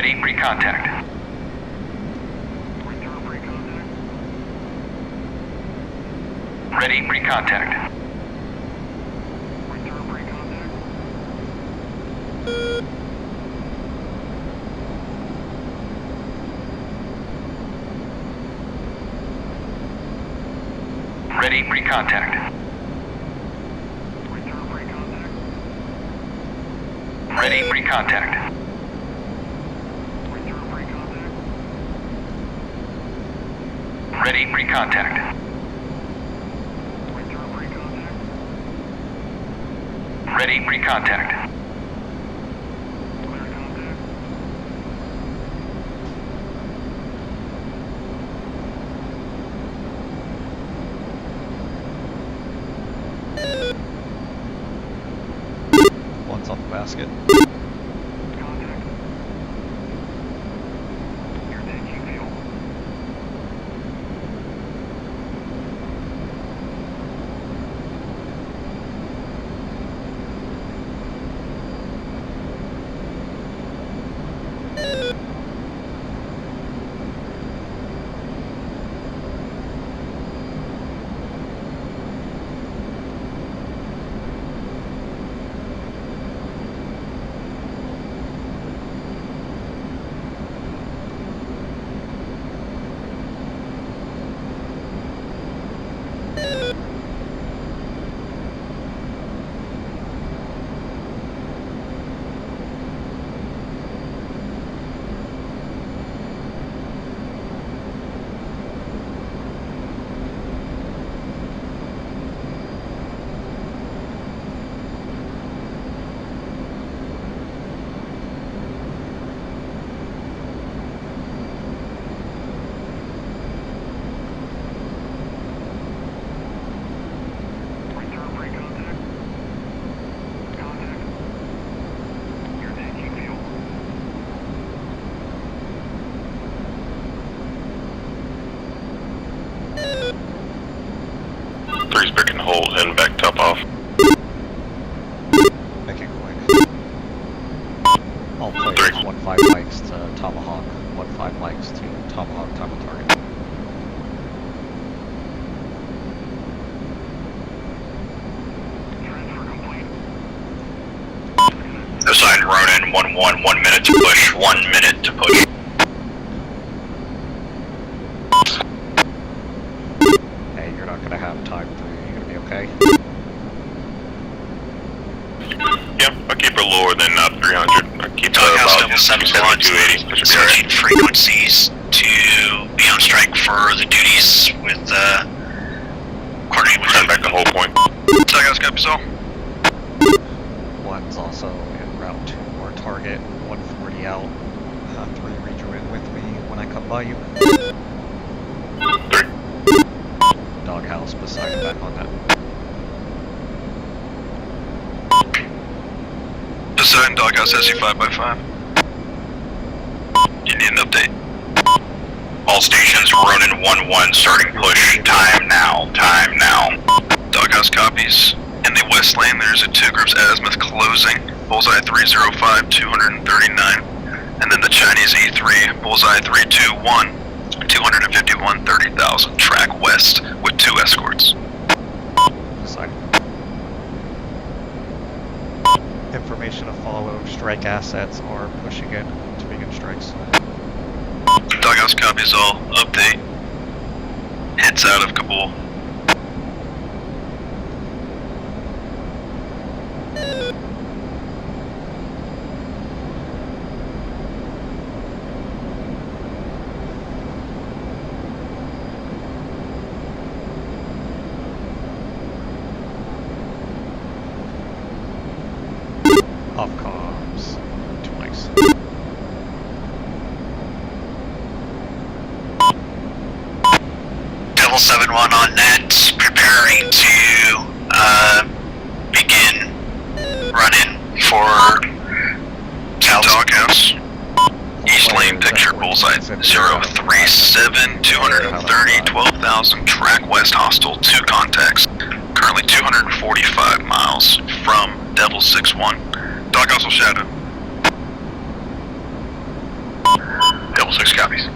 Ready, pre-contact. Return pre-contact. Ready, pre-contact. Return pre-contact. Ready, pre-contact. Return pre-contact. Ready, pre-contact. Return pre-contact. Ready, pre-contact. Return pre-contact. Ready, pre-contact. Clear contact. One's on the basket. Contact. You're taking fuel. Return pre-contact. Contact. You're taking fuel. Three's picking hold, heading back top off. Make it quick. All players, 1-5 likes to Tomahawk, 1-5 likes to Tomahawk, time of target. Transfer complete. Assign Ronin 1-1, 1 minute to push, 1 minute to push. Hey, you're not gonna have time for you gonna be okay? Yep, I'll keep her lower than 300. I'll keep her Doghouse about 771 270, 280. That should be alright. switching frequencies to be on strike for the duties with coordinate with Turn back the whole point. Doghouse copies all. One's also en route to our target, 140 out. 3 rejoin with me when I come by you. 3. Doghouse beside him back on that. Design Doghouse SE 5x5. You need an update. all stations. Ronin 1-1 starting push. Time now. Time now. Doghouse copies. In the west lane, there's a 2 groups azimuth closing. Bullseye 305, 239. And then the Chinese E3, Bullseye 321, 251, 30,000. Track west with 2 escorts. Side. Information to follow. Strike assets are pushing in to begin strikes. Doghouse copies all. Update. Hits out of Kabul. Off comms. 2 mics. Devil 7-1 on net, preparing to begin running for Doghouse. East lane picture, Bullseye 037, 230, 12,000. Track west hostile, 2 contacts. Currently 245 miles from Devil 6-1. Doghouse will shadow. Double 6 copies.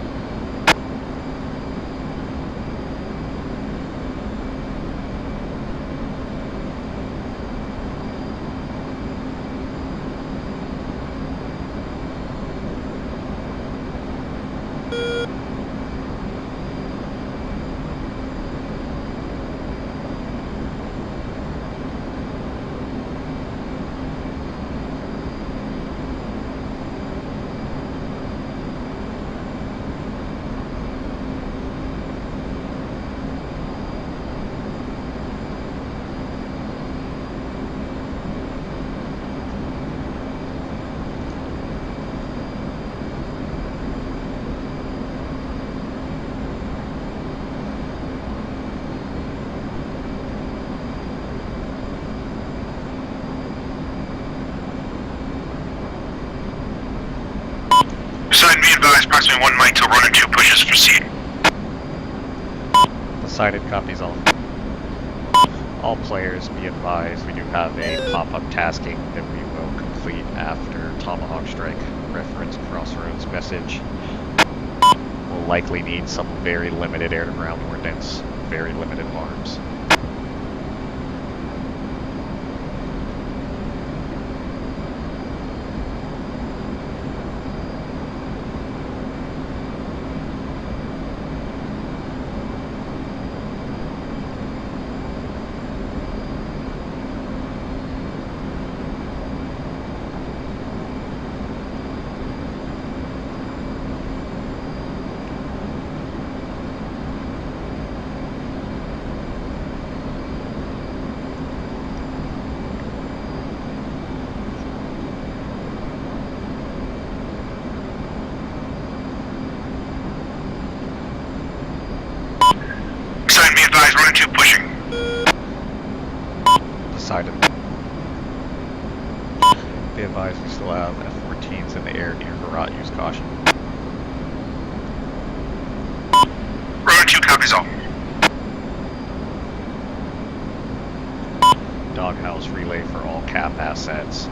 Sign be advised, approximately 1 mic till running 2 pushes, proceed. Decided, copies all. All players be advised we do have a pop-up tasking that we will complete after Tomahawk strike. Reference Crossroads message. We'll likely need some very limited air-to-ground ordnance, very limited arms. Sign be advised, running 2 pushing. Decided. Be advised we still have F-14s in the air near Herat. Use caution. Running 2 copies all. Doghouse relay for all cap assets.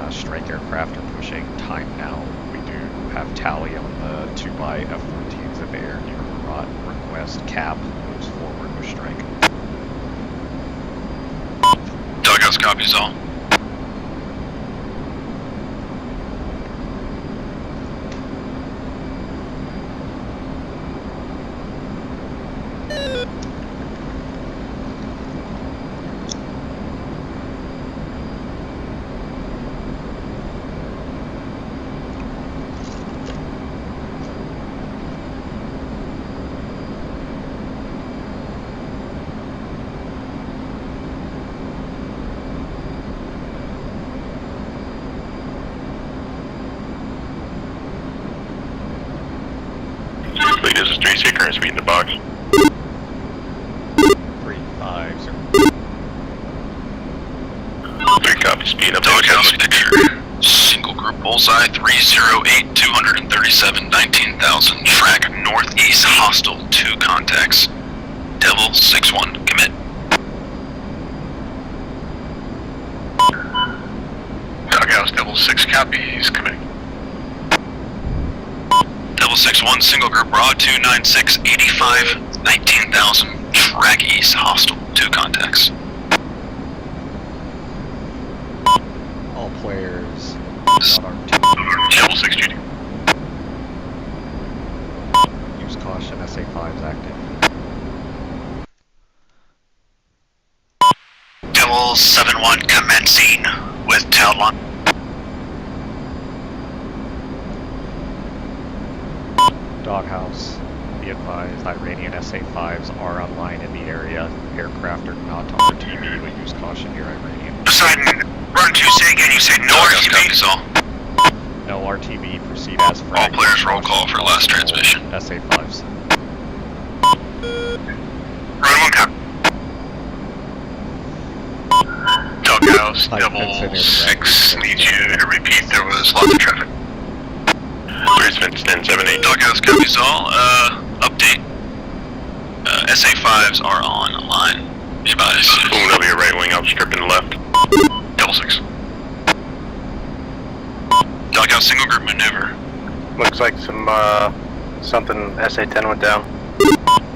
Strike aircraft are pushing. Time now. We do have tally on the 2x F-14s in the air near Herat. Request cap moves forward with strike. Doghouse copies all. Fleet, this is 3C, current speed in the box. 350. 3 copy, speed up. Doghouse picture. Single group bullseye 308 237 19,000. Track northeast hostile. 2 contacts. Devil 6-1. Commit. Doghouse, Devil 6 copies, commit. Devil 6-1. Single group raw 296 85 19,000. Track east hostile. 2 contacts. All players. Devil 6 GD. Use caution. SA-5's active. Devil 7-1 commencing with tail line. Doghouse. Be advised, Iranian SA-5s are online in the area. Aircraft are not on RTB, but use caution here, Iranian. Poseidon, run 2, say again, you said no Doghouse RTB? copies all. No RTB, proceed as All frag. players roll call for last transmission. SA-5s. Run 1 copy. Doghouse, Like Devil considered 6, right. need you to repeat, there was lots of traffic. Clearance Vince 10-7-8. Doghouse copies all. Update. SA-5s are online. Be advised. Moving over your right wing, outstripping left. Devil 6. Doghouse single group maneuver. Looks like some, something SA-10 went down.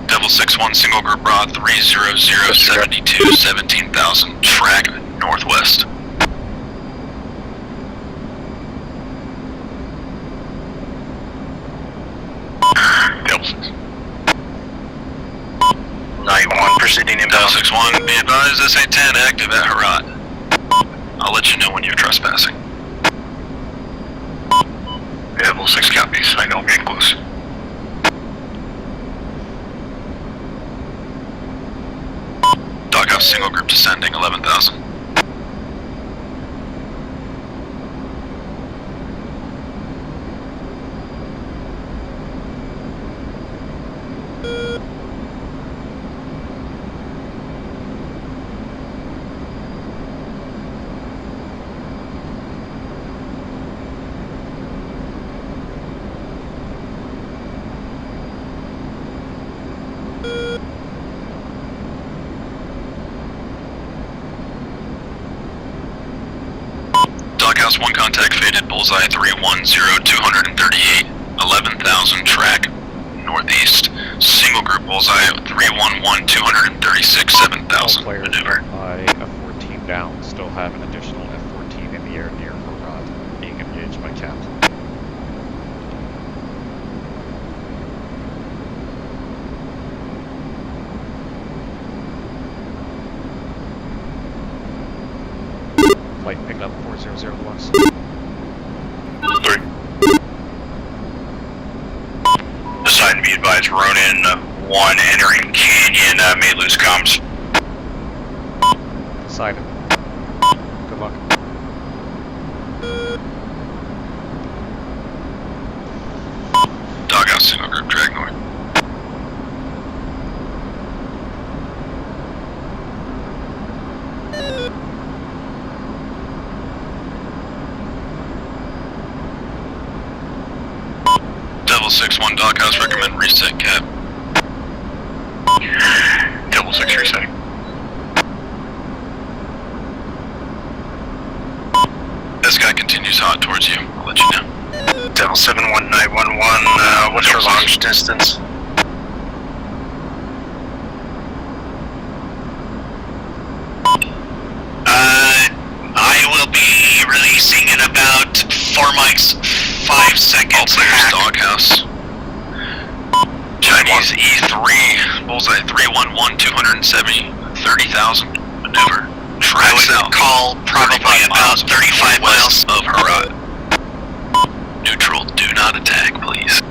Devil 6-1, single group rod 30072, 17,000, track northwest. Devil 6. 91, proceeding Devil inbound. 6-1, be advised, SA-10 active at Herat. I'll let you know when you're trespassing. Devil 6 copies, I know, get close. Doghouse single group descending 11,000. Doghouse 1 contact faded, bullseye 310-238, 11,000, track northeast. Single group bullseye 311-236, 7,000, Players maneuver. by F-14 down still have an additional F-14 in the air near Herat, being engaged by Cap. Flight picked up 400 Lux. 3. Decide to be advised, Ronin 1 entering Canyon, may lose comms. Decided. Good luck. Doghouse single group, drag north. Devil 6-1, Doghouse, recommend reset cap. Devil 6 resetting. This guy continues hot towards you, I'll let you know. Devil 71911, what's your launch distance? I will be releasing in about 4 mics, 5 All seconds. players, Doghouse. Chinese E3, bullseye 311-270, 30,000, maneuver. I Track would south. call probably about 35 miles. West of Herat. Neutral, do not attack, please.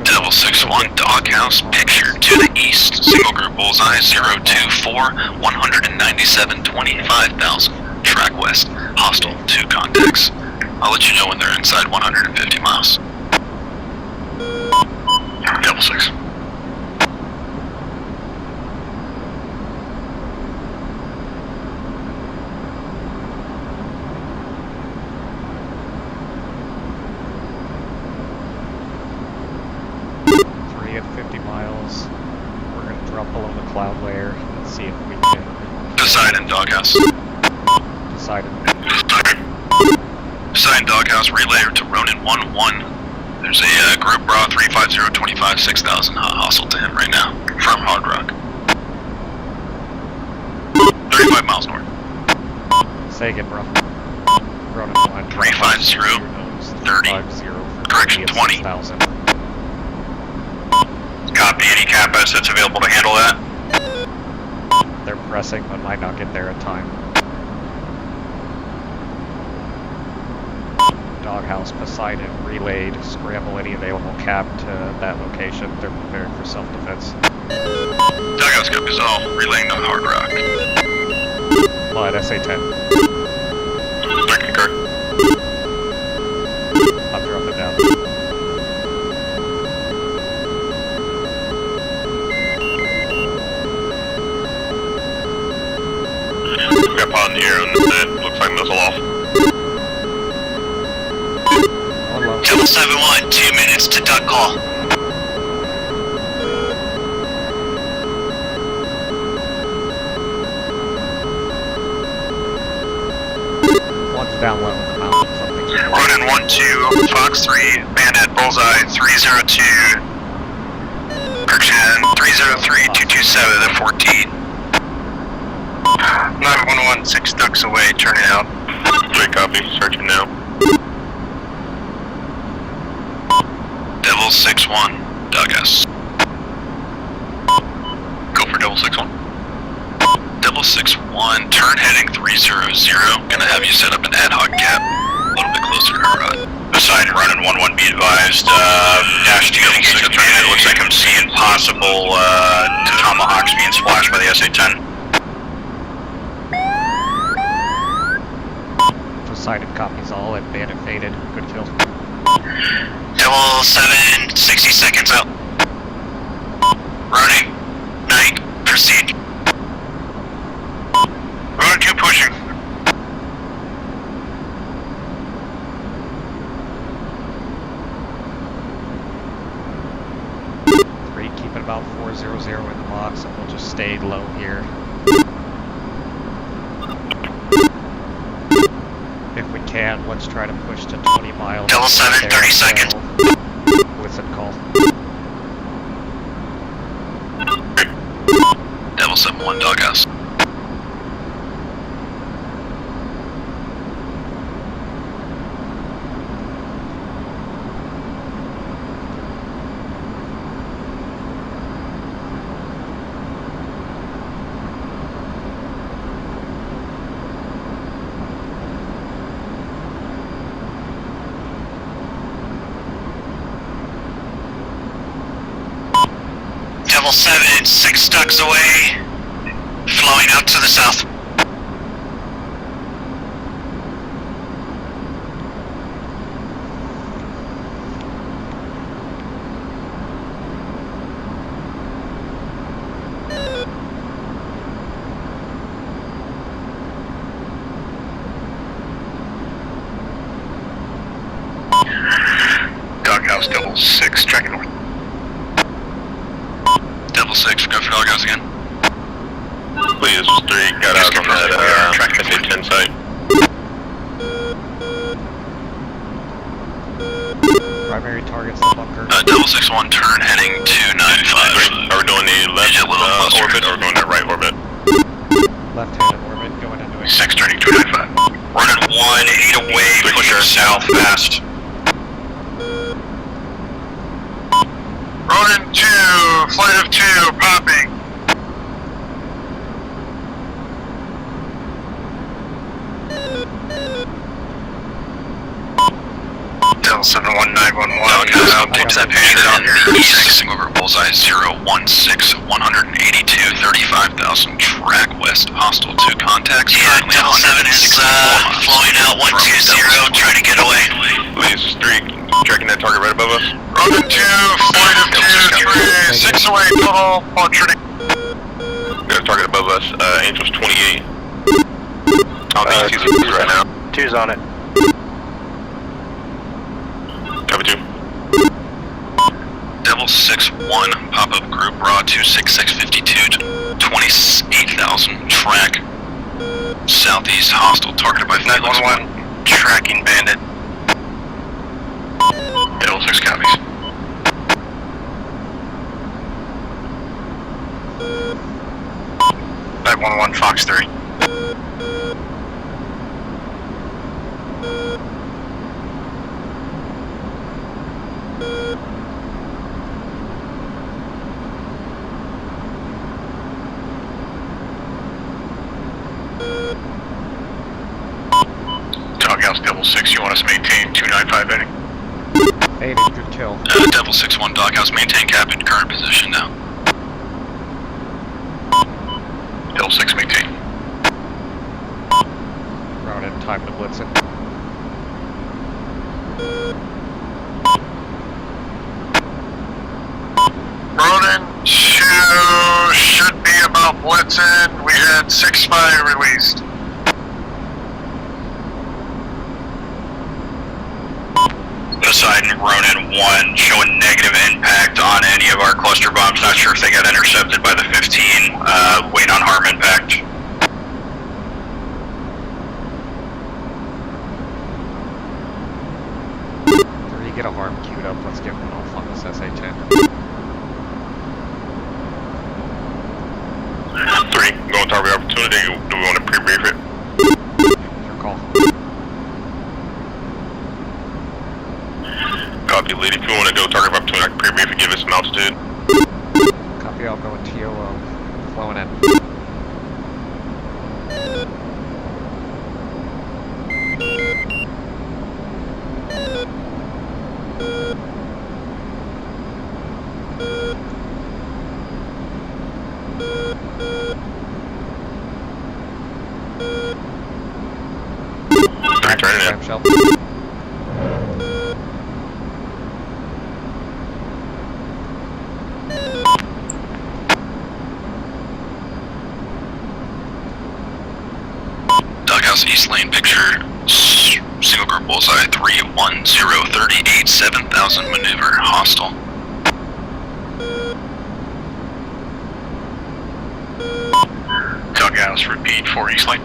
Devil 6-1, Doghouse, picture to the east. Single group bullseye 024, 197, 25,000. Track west. Hostile, 2 contacts. I'll let you know when they're inside 150 miles. Devil 6. At 50 miles. We're going to drop below the cloud layer and see if we can... Poseidon, Doghouse. Decided. Poseidon, Doghouse, relay to Ronin 1-1. There's a group bra 350-25, 6,000 hostile to him right now from Hard Rock. 35 miles north. Say again, bro. Ronin 1. 350, 30, correction, 20. 6,000. Copy, any cap assets available to handle that? They're pressing, but might not get there in time. Doghouse, Poseidon, relayed, scramble any available cap to that location. They're preparing for self-defense. Doghouse copies all, relaying to Hard Rock. Blood, SA-10. I concur. I'm dropping down. We got pod in the air and that looks like missile off. One low. Devil 7-1, 2 minutes to duck call. down low in the mountains. Something. Ronin 1-2, Fox 3, Bandit, Bullseye, 302, Correction, 303-227 at 14. 911, 6 ducks away, turning out. Great copy, searching now. Devil 6-1, Douglas. Go for Devil 6-1. Devil 6-1, turn heading 300. Gonna have you set up an ad hoc cap a little bit closer to Herat. Beside Ronin 1-1, be advised, dash 2 engage with Bandit. Looks like I'm seeing possible Tomahawks being splashed by the SA-10. Poseidon copies all and Bandit faded. Good kill. Devil 7, 60 seconds out. Running. Night. Proceed. Ronin 2 pushing. Keep it about 400 in the box, and we'll just stay low here. If we can, let's try to push to 20 miles. Devil 7, 30 seconds. Blitzen call. Devil 7-1, Doghouse. Devil 7, 6 ducks away, flowing out to the south. Doghouse, Devil 6, tracking north. Devil 6, go for Doghouse again. Please, this was 3, got out on that SA-10 site. Primary target's the bunker. Devil 6-1, turn heading 295. Are we doing the left a little closer. orbit or going that right orbit? Left-handed orbit going into it. 6 turning 295. Running 1, 8 away, pushing south fast. Ronin 2, flight of 2, popping. Devil 7-1, 911. Takes that picture down here. Fixing over Bullseye 016, 182, 35,000, track west, hostile 2 contacts. Yeah, Devil 7 is flowing out 120, trying to get away. Please, 3, tracking that target right above us. Ronin 2, flight of 2, 3, 6 away, total, portraiting. Got a target above us, Angel's 28. On the ETC right now. 2's on it. Copy 2. Devil 6-1, pop-up group, raw 26652, 28,000, track southeast, hostile, targeted by Felix 911, tracking Bandit. Devil 6 copies. Flight 1-1, Fox 3. Doghouse, Devil 6, you want us to maintain 295 heading? Faded, good kill. Devil 6-1, Doghouse, maintain cap in current position now. Devil 6, maintain. Round in, time to blitz it. Ronin 2 should be about BLITZEN. We had 6 spy released. Poseidon, Ronin 1, showing negative impact on any of our cluster bombs. Not sure if they got intercepted by the 15. Wait on harm impact. up, let's get one off on this SA-10. 3, going target opportunity. Do we want to pre-brief it? Your call. Copy, lead. If you want to go target opportunity, I can pre-brief and give it some altitude. Copy, I'll go in TOO. Flowing in. Turn it in. Clamshell. Doghouse East Lane picture. Single group bullseye 31038 7000 maneuver hostile. Doghouse repeat for East Lane.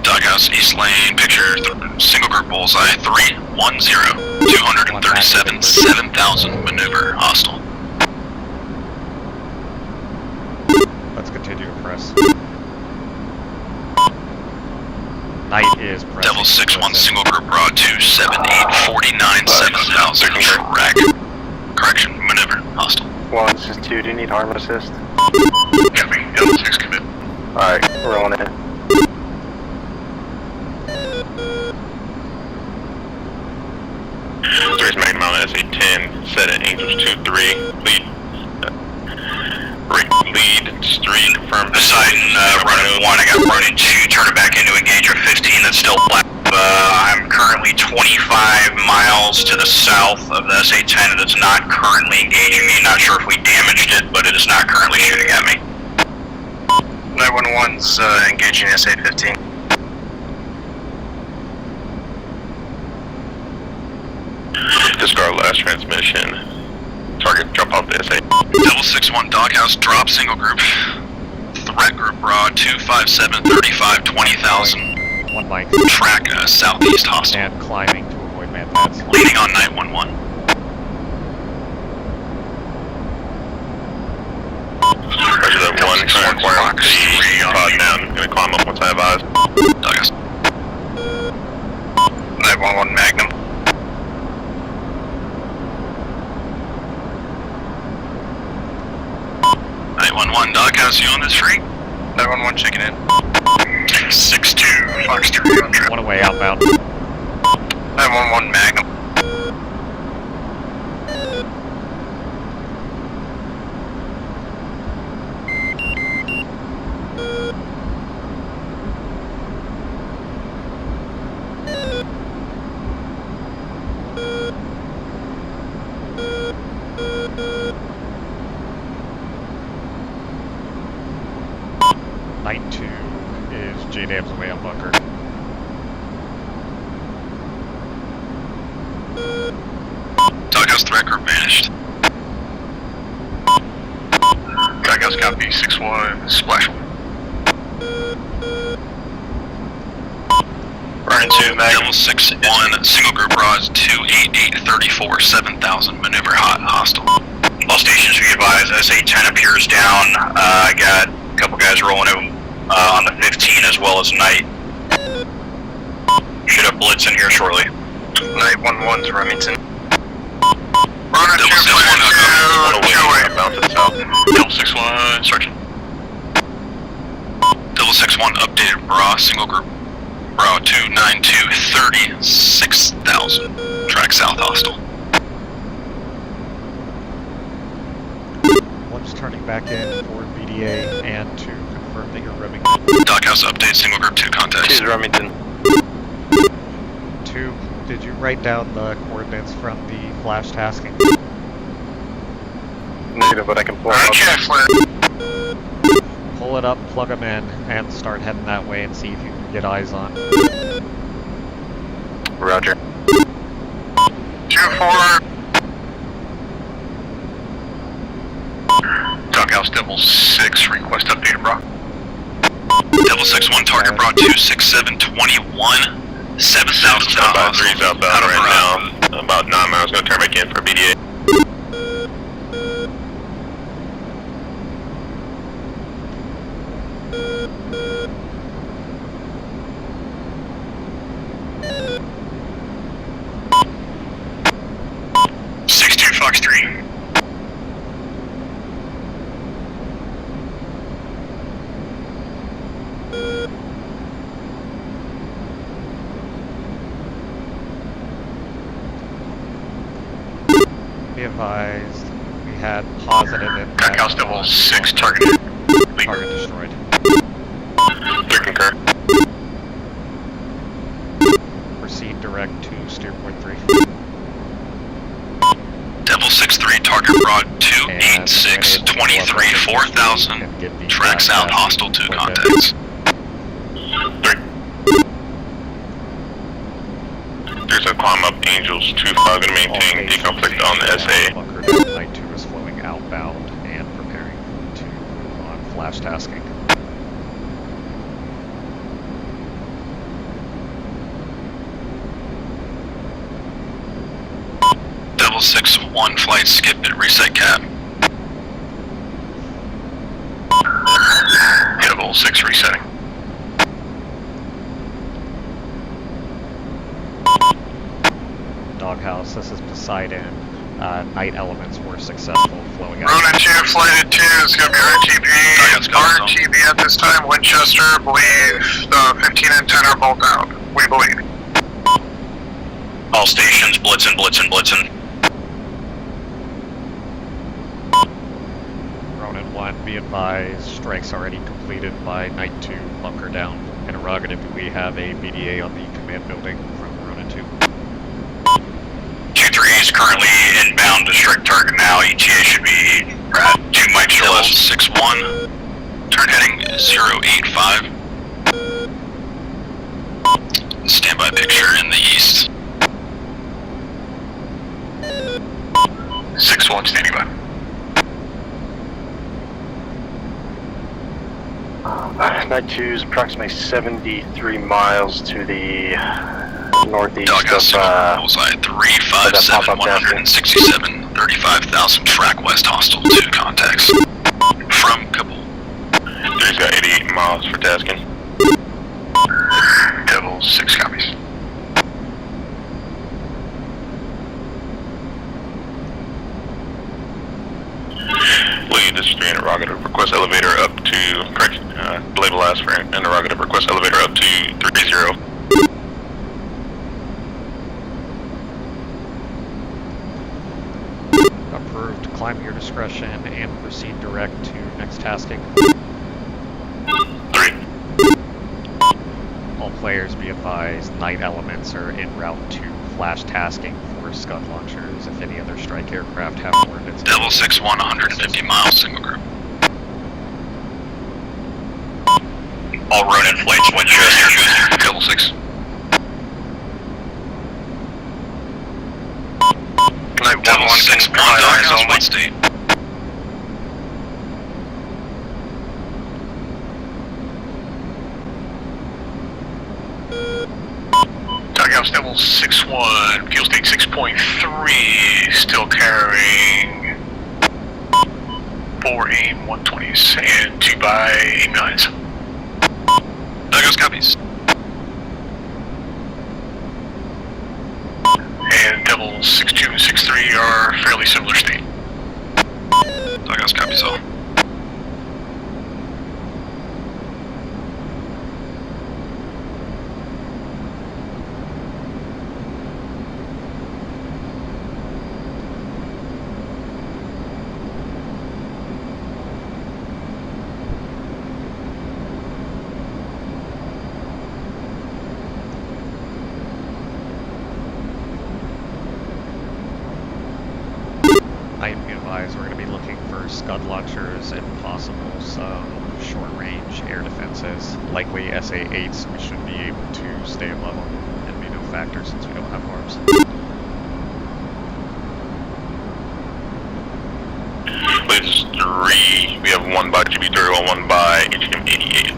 Doghouse East Lane picture. Single group bullseye 310 237 7000 maneuver hostile. Let's continue to press. Night is pressing. Devil 6-1 single group raw 278 49 7000 track. Correction, maneuver hostile. 1, this is 2. Do you need harm assist? Copy, Devil 6 commit. Alright, rolling it. Three's main mount SA-10, set at Angels 2-3, lead. Lead 3, confirm. Poseidon, running 1, I got running 2, turn it back into engage of 15, that's still black. I'm currently 25 miles to the south of the SA-10, and it's not currently engaging me. Not sure if we damaged it, but it is not currently shooting at me. 911's engaging SA-15. Discard last transmission. Target, jump off the SA. Devil 6-1 doghouse drop single group. Threat group raw 257 35 20,000. One mic. Track southeast hostile. And climbing to avoid man pads. Leading on 911. Pressure that 1, trying to acquire the pod down. Gonna climb up once I have eyes. Doghouse. 911 Magnum. Doghouse, you on this free? 911 checking in. 6-2 Fox 3 on track. One away outbound. 911 Magnum. Night 2 is JDAMs away on bunker. Doghouse threat group vanished. Doghouse copy 6-1 splash. Running 2 Devil 6-1 single group rods 288 34 7000 maneuver hostile. All stations we advise, SA-10 appears down. I got a couple guys rolling in on the 15 as well as night. Should have BLITZEN here shortly. Night 11's Remington. Runner 2 Bounce to the south. Devil 6-1 instruction. Devil 6-1 updated bra single group bra 292 30 6000 track south hostile. One's turning back in for BDA and to confirm that you're ribbing. Doghouse update single group 2 contacts. 2's Remington. 2, did you write down the coordinates from the flash tasking? Negative, but I can pull it up. Check flare. Pull it up, plug them in, and start heading that way and see if you can get eyes on. Roger. 2-4. Doghouse Devil 6 request updated bra. Devil 6-1 target bra 267 21 7,000 Stand by 3 hostile. southbound Out of right Herat. now. About 9 miles, gonna turn back in for BDA. Fox 3. Be advised, we had positive impact. House Devil 6 targeted. Target destroyed. 3 concur. Proceed direct to steer point 3. Devil 6-3, target broad 286, 23, 4,000. Tracks out, hostile 2 contacts. 3. There's a climb up, Angels 2-5, gonna maintain deconflict on the SA. Bunker down, Night 2 is flowing outbound and preparing to move on flash tasking. Devil 6-1, flight skip at reset cap. Devil 6 resetting. Doghouse, this is Poseidon. Night elements were successful flowing out. Ronin 2, flight 2 is going to be RTB. RTB at this time, Winchester, believe the 15 and 10 are both out. We believe. All stations, blitzen, blitzen, blitzen. Ronin 1, be advised, strikes already completed by Night 2, bunker down. Interrogative, do we have a BDA on the command building from Ronin 2? 2-3 is currently inbound to strict target now. ETA should be at 2 mics to left. 6-1, turn heading 085. Standby picture in the east. 6-1, standing by. Night 2 is approximately 73 miles to the northeast Doghouse, of bullseye 357, 167, 35,000, track west, hostile 2 contacts. From Kabul. There's got 88 miles for tasking. Devil 6 copies. Lead, this is 3 interrogative. Request elevator up to, correction, label last for interrogative. Request elevator up to 30. Approved. Climb at your discretion and proceed direct to next tasking. 3. All players be advised, night elements are en route to flash tasking for Scud launchers. If any other strike aircraft have Hornets. Devil 6-1, 150 miles, single group. All Ronin flights, Winchester. Devil 6. Devil 6-1, Doghouse, what state? Doghouse Devil 6-1, fuel state 6.3, still carrying 4 AIM-120s and 2 by AIM-9s. Doghouse copies. And Devil 6-2 and 6-3 are fairly similar state. Doghouse copies all. We're going to be looking for Scud launchers and possible some short-range air defenses. Likely SA-8s, we should be able to stay above them and be no factor since we don't have arms. Leads 3. We have 1 by GB31, 1 by AGM-88.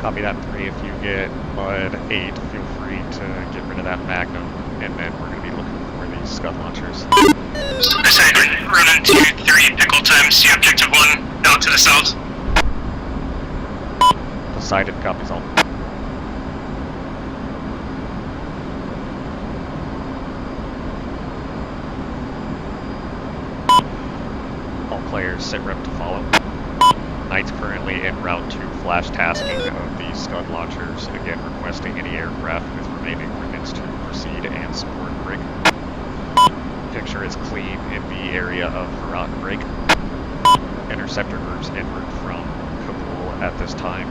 Copy that 3. If you get Mud 8, feel free to get rid of that Magnum, and then we're going to be looking for these Scud launchers. Poseidon, Ronan 2-3, pickle time, see objective 1, out to the south. Poseidon copies all. All players sit rep to follow. Knight's currently en route to flash tasking of the Scud launchers, again requesting any aircraft with remaining remnants to proceed and support brig. Picture is clean in the area of Herat brig. Interceptor groups en route from Kabul at this time.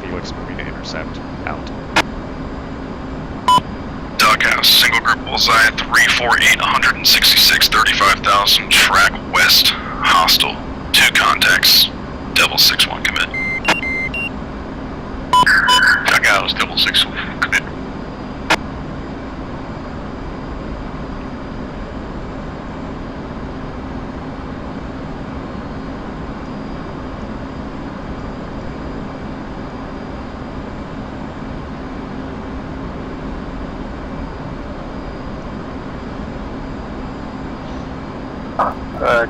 Felix moving to intercept. Out. Doghouse, single group bullseye, 348, 166, 35,000, track west, hostile, 2 contacts, double 6-1 commit. Doghouse, double 6-1 commit.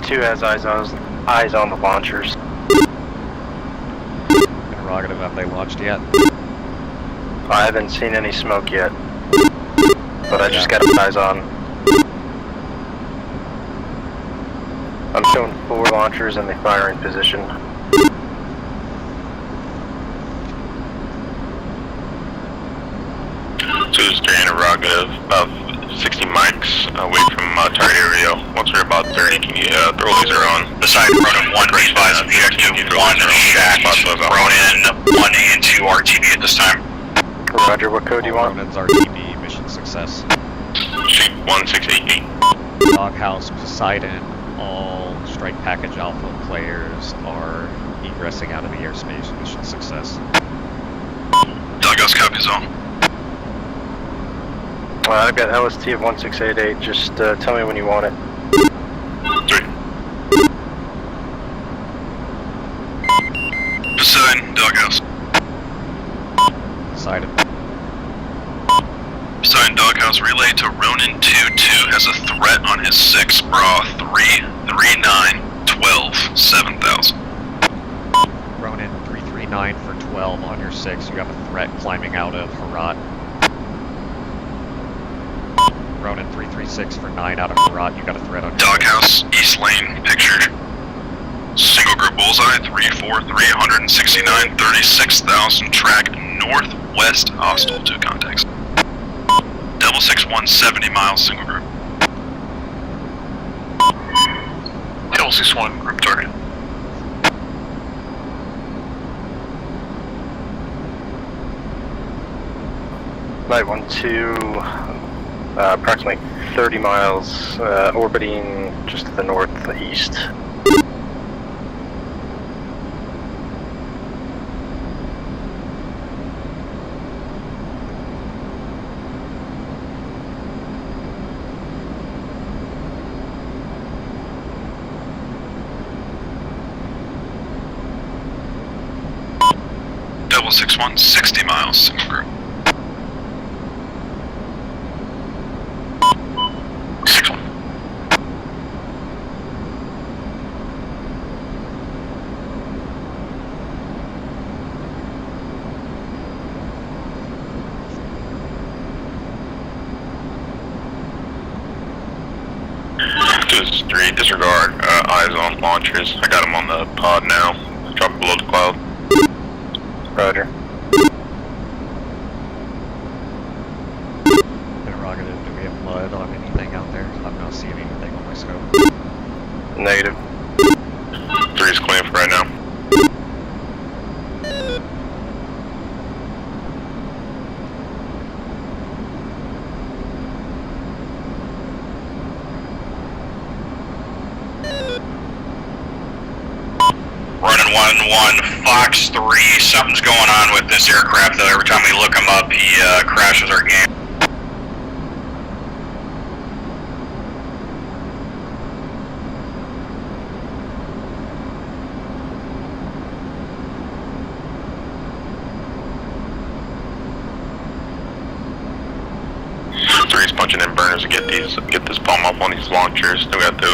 Two has eyes on the launchers. Interrogative, have they launched yet? I haven't seen any smoke yet, but I just got eyes on. I'm showing 4 launchers in the firing position. Tuesday interrogative, about 60 mics away from target area. Once we're about 30, can you throw laser on? Poseidon, Ronan 1, advise objective 1, shack, Ronan 1 and 2 RTB at this time. Roger, what code do you want? Ronan's RTB, mission success. Sheet 1688. Doghouse, Poseidon, all strike package alpha players are egressing out of the airspace. Mission success. Doghouse copies all. I've got LST of 1688, just tell me when you want it. 3. Poseidon, Doghouse. Poseidon. Poseidon, Doghouse, relay to Ronan 2-2 has a threat on his 6, bra 339, 12, 7,000. Ronan 339 for 12 on your 6. You have a threat climbing out of Herat. Ronan 336 for 9 out of Herat. You got a threat on your Doghouse, East Lane, pictured. Single group bullseye, 343, 169, 36,000, track northwest, hostile, 2 contacts. Double 6-1, 70 miles, single group. Double 6-1, group target. Night 1-2, approximately 30 miles, orbiting just to the northeast. Double 6-1, 60 miles, single group. 6-1. Disregard, eyes on launchers. I got them on the pod now. Drop below the cloud. Roger. Interrogative, do we have mud on anything out there? I'm not seeing anything on my scope. Negative. 3 is clean for right now. Running 1-1, Fox 3, something's going on with this aircraft though. Every time we look him up, he crashes our game. punching in burners to get this bomb off on these launchers. Then we have to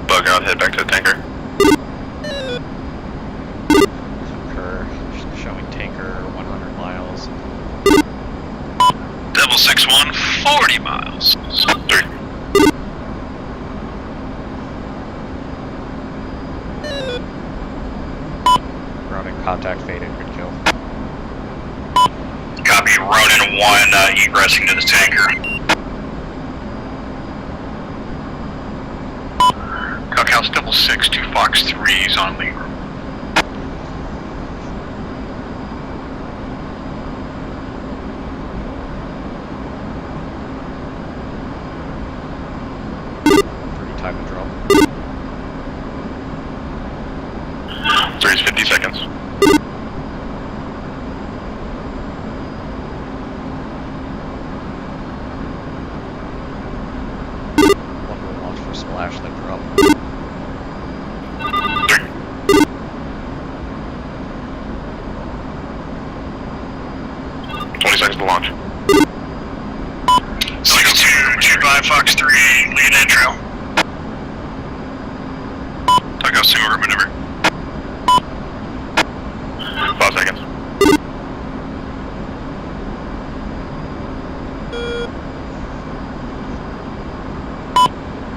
bug out, head back to the tanker. Concur, showing tanker 100 miles. 661, 40 miles. 3. Ronin contact faded, good kill. Copy, Ronin 1, egressing to the tanker. Cockhouse 662 Fox 3's on lead room. Pretty time to drop. 3's 50 seconds. One will launch for splash, then drop. 3. 20 seconds to launch. 6225 Fox 3, lead intro. Dugout single group maneuver. 5 seconds.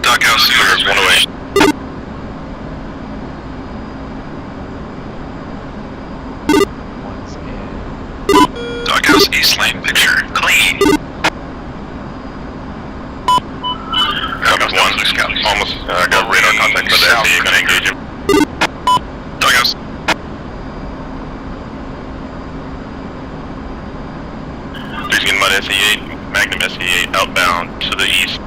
Dugout single There's group one away. One's in. Doghouse East Lane picture clean. Comes one. Almost got radar contact, but the SA gonna engage him. Doghouse. He's getting mud SA-8, Magnum SA-8 outbound to the east.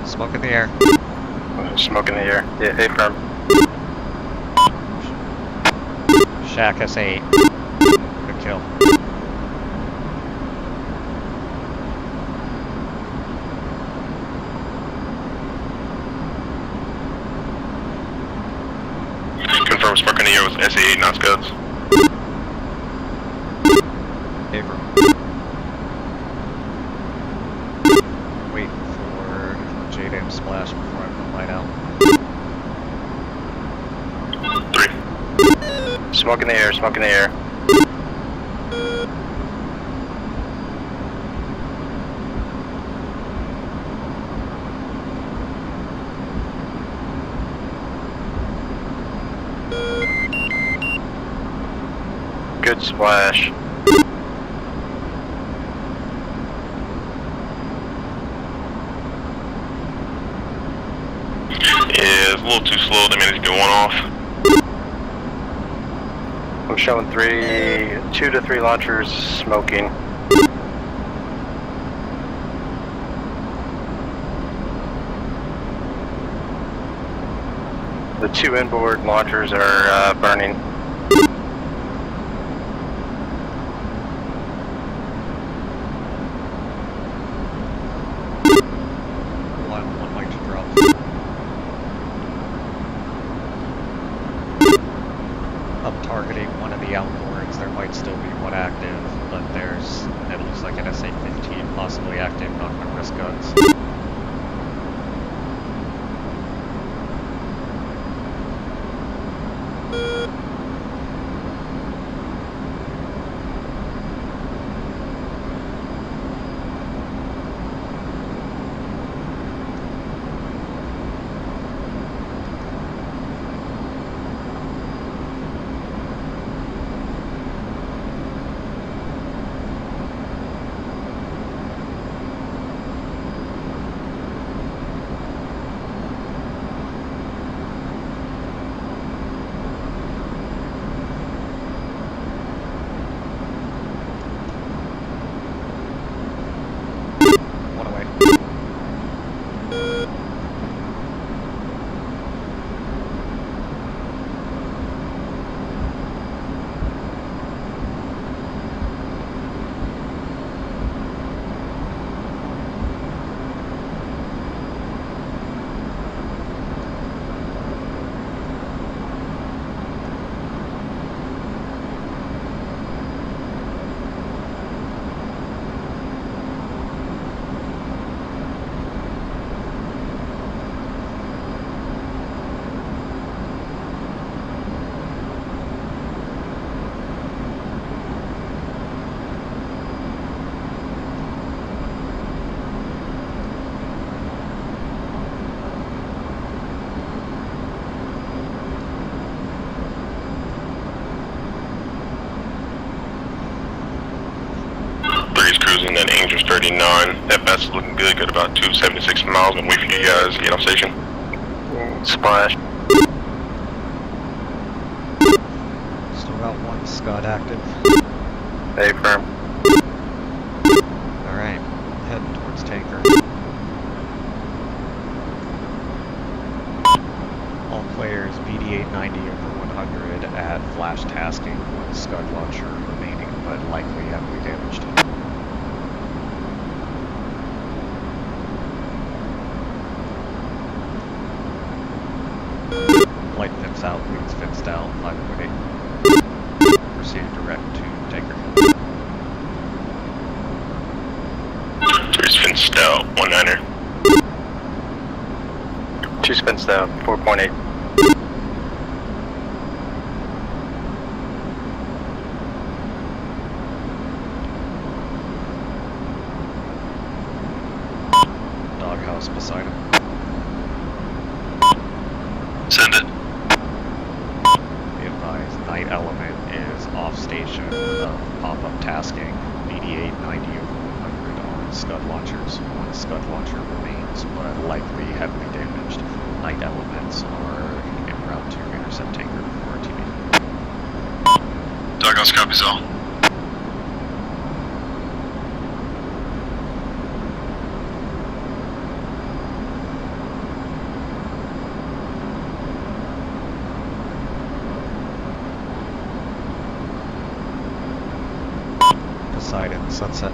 Smoke in the air. Smoke in the air. Yeah, affirm. Shack SA-8. Good kill. Confirm smoke in the air with SA-8 not scuds. Abram. Wait for JDAM splash before I put mine out. 3. Smoke in the air, smoke in the air. Good splash. Yeah, it's a little too slow. They managed to get one off. I'm showing 2 to 3 launchers smoking. The 2 inboard launchers are burning. One mic to drop. I'm targeting one of the outboards. There might still be one active, but it looks like an SA-15 possibly active, not gonna risk guns. 239. That bat's looking good. Got about 276 miles and wait for you guys to get off station. Splash. Still got one Scud active. Affirm. Alright, heading towards tanker. All players BD-8 90 over 100 at flash tasking. One Scud launcher remaining, but likely heavily damaged. Light fins out, leads fenced out, 5.8. Proceed direct to tanker. Two's fenced out, 19er. 2 fenced out, 4.8. Doghouse beside him. Send it. Be advised, night element is off station of pop-up tasking. BD-8 90 over 100 on Scud launchers. One Scud launcher remains, but likely heavily damaged. Night elements are en route to intercept tanker for RTB. Doghouse copies all. Poseidon, sunset.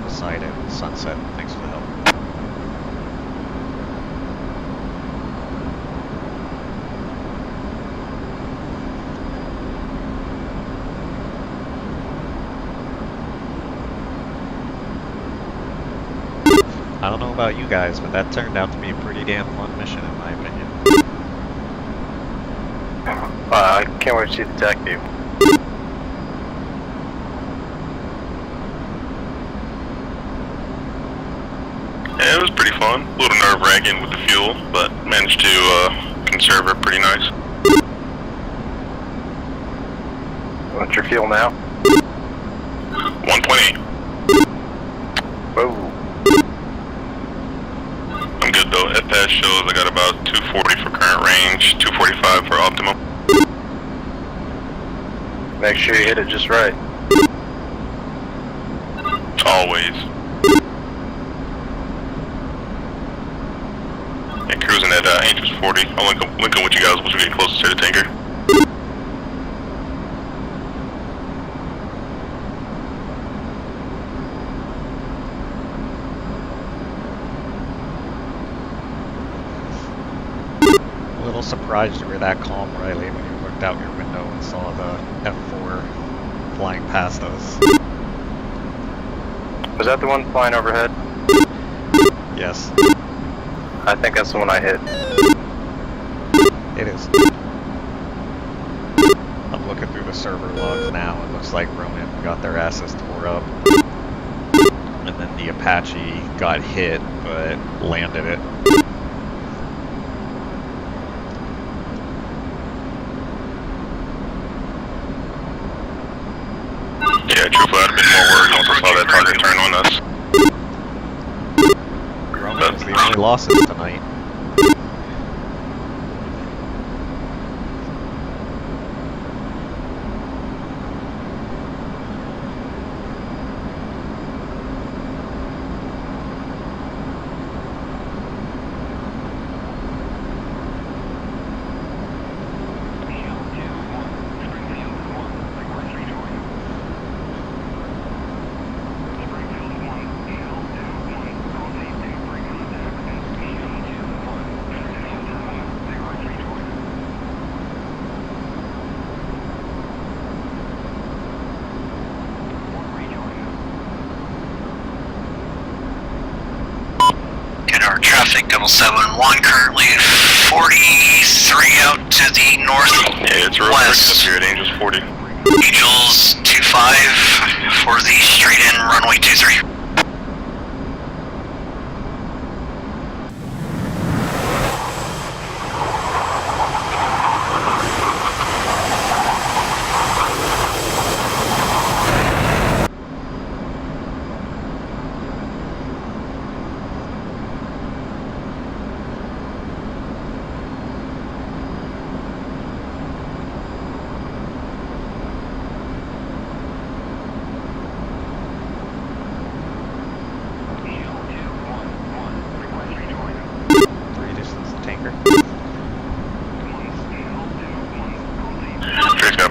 Poseidon, sunset. Thanks for the help. I don't know about you guys, but that turned out to be a pretty damn fun mission in my opinion. I can't wait to see the Tacview. Yeah, it was pretty fun. A little nerve-wracking with the fuel, but managed to conserve it pretty nice. What's your fuel now? 1.8. Whoa. I'm good though. FS shows I got about 240 for current range, 245 for optimum. Make sure you hit it just right. Always. And cruising at Angels 40. I'll link up with you guys once we get closer to the tanker. A little surprised you were that calm, Riley, when you looked out your window and saw the F4 flying past us. Was that the one flying overhead? Yes, I think that's the one I hit. it is. I'm looking through the server logs now. It looks like Roman got their asses tore up. And then the Apache got hit, but landed it. Yeah, truthfully, I'd have been more worried once I saw that target turn on us. Roman's the only losses tonight. Traffic 771, currently 43 out to the northwest. Yeah, it's real quick up here at Angels 40. Angels 25 for the straight in runway 23.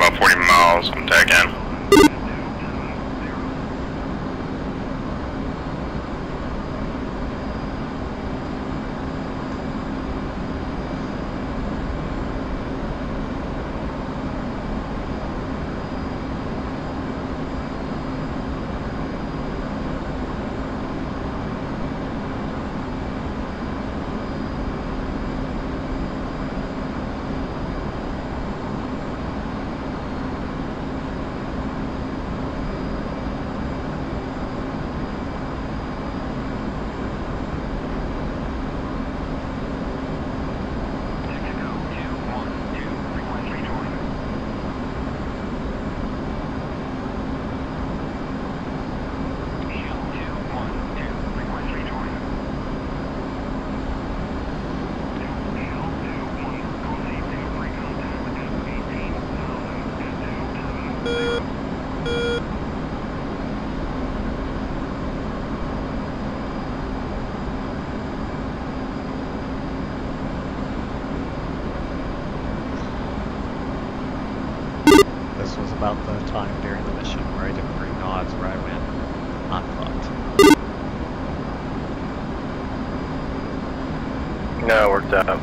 about 40 miles. I'm tag in. This was about the time during the mission where I didn't bring nods where I went. Not fucked. No, it worked out.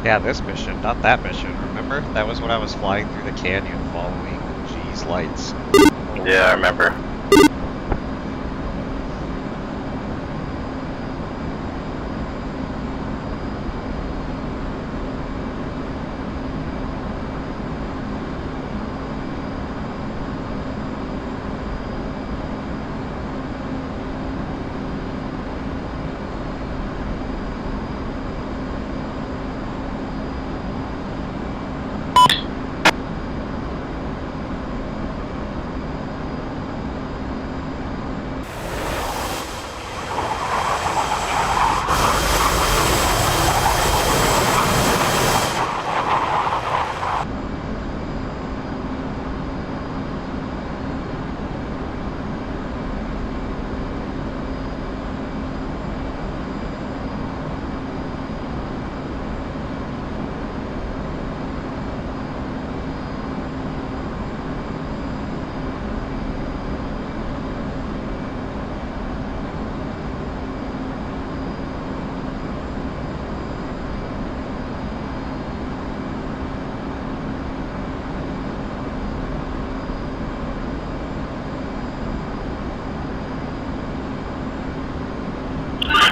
Yeah, this mission, not that mission. Remember? That was when I was flying through the canyon following G's lights. Yeah, I remember.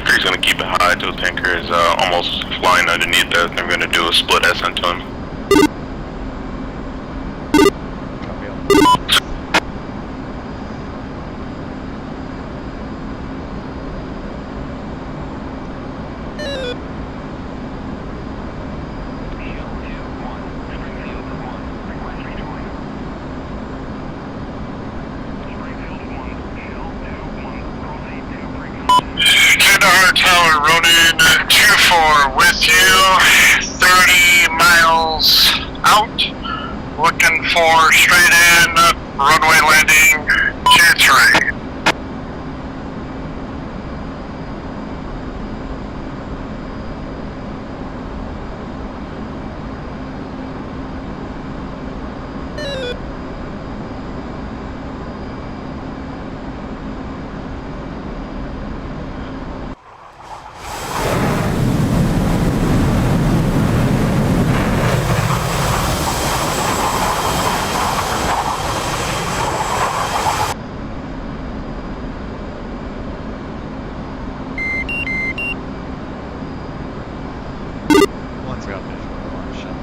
He's gonna keep it high till tanker is almost flying underneath us. They're gonna do a split ascent to him. Kandahar Tower, Ronin 2-4 with you, 30 miles out, looking for straight in, runway landing 23. One's got visual on the ship.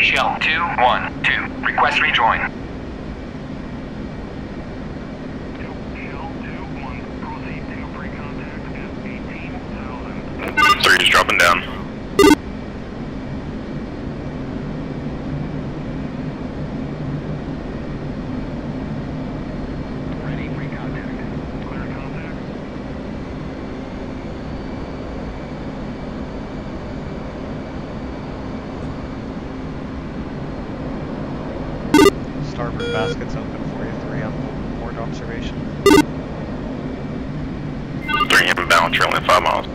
Shell 2-1-2, request rejoin. Shell 2-1, proceed to pre-contact SA-10 3 is dropping down. Ready, pre-contact. starboard basket's open for you, 3 on port observation. 3 inbound, trailing 5 miles.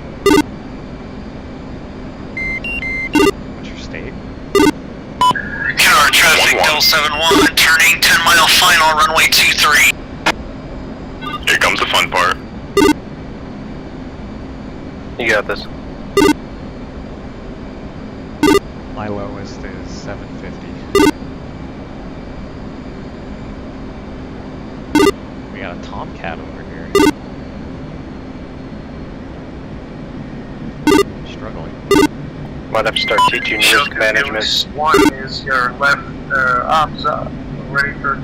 What's your state? Kandahar traffic, 1-1. Del 71, turning 10 mile final, runway 23. Here comes the fun part. You got this. My lowest is 750. We got a Tomcat over here. Struggling. Might have to start teaching risk management. 1 is your left ops ready for...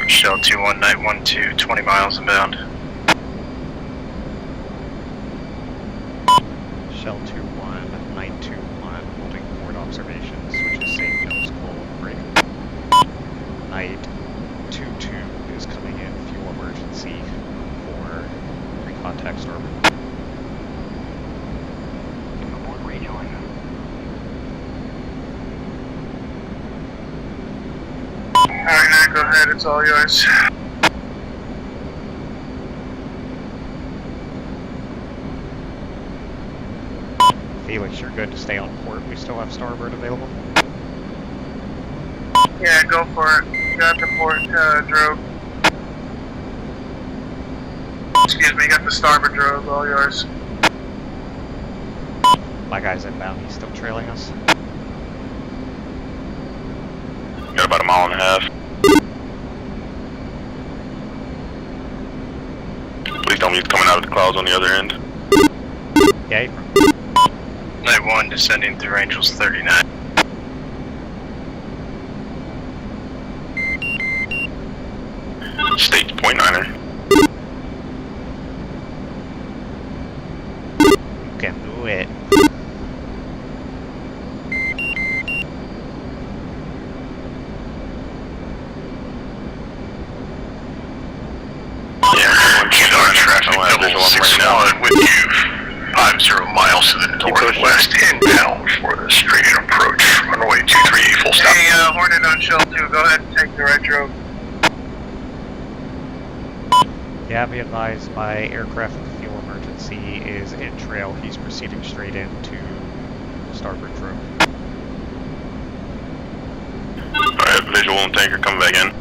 Shell 21912, 20 miles inbound. Shell 21921, holding port observations, which is safe nose cold break. Night 22 is coming in, fuel emergency for pre-contact starboard. Abort rejoin. Alright, now go ahead, it's all yours. Felix, you're good to stay on port. We still have starboard available. Yeah, go for it. You got the port drogue. Excuse me, you got the starboard drogue, all yours. My guy's inbound. He's still trailing us. Got about 1.5 miles. Please tell me it's coming out of the clouds on the other end. Yeah, April. Night 1 descending through Angels 39. Stage .9er. You can do it. Kandahar traffic, double 61 with you. 50 miles to the northwest, inbound for the straight approach. Runway 23, full stop. Hey, Hornet on Shell 2, go ahead and take the right drogue. Yeah, be advised, my aircraft with fuel emergency is in trail. He's proceeding straight into starboard drogue. Alright, visual and tanker coming back in.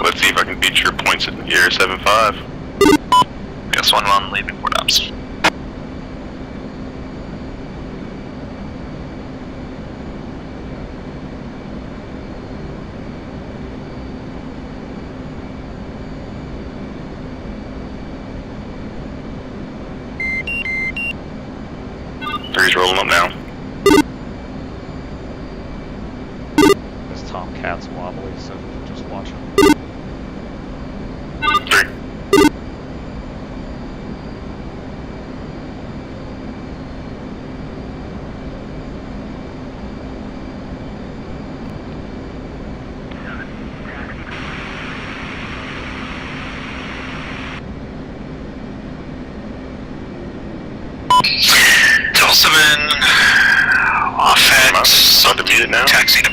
Let's see if I can beat your points in year 7-5. Guess 1-1, leaving port ops. Three's rolling up now. This Tomcat's wobbly, so just watch him. 3. Del 7, off at About to beat it now. taxi to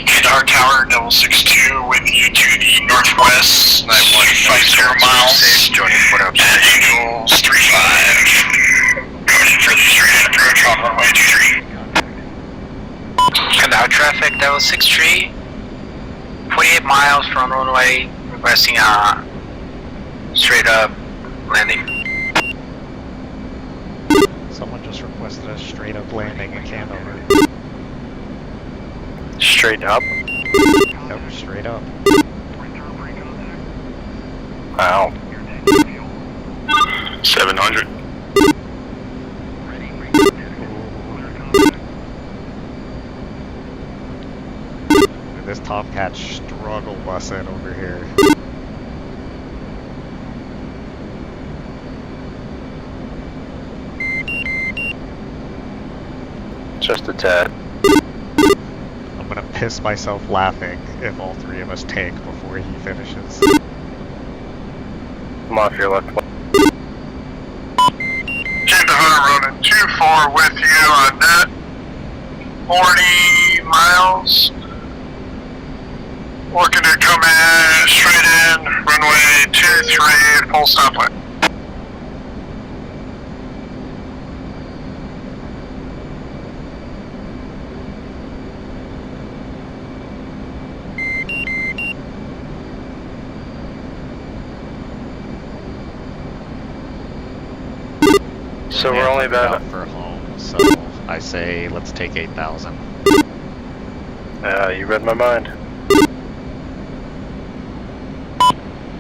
Kandahar Tower, Double 62 with you to the northwest, 50 miles, Joining port and Angels 35, going for the straight approach on runway 23. Kandahar traffic, Devil 63, 48 miles from runway, requesting a straight up landing. Someone just requested a straight up landing in Kandahar. Straight up. Nope, straight up. Wow. 700. This Tomcat struggle busing over here. Just a tad. piss myself laughing if all three of us tank before he finishes. I'm off your left. Kandahar running 2-4 with you on that. 40 miles. Looking to come in, straight in, runway 23, full stop line. So we're only about... out for home, so I say let's take 8,000. You read my mind.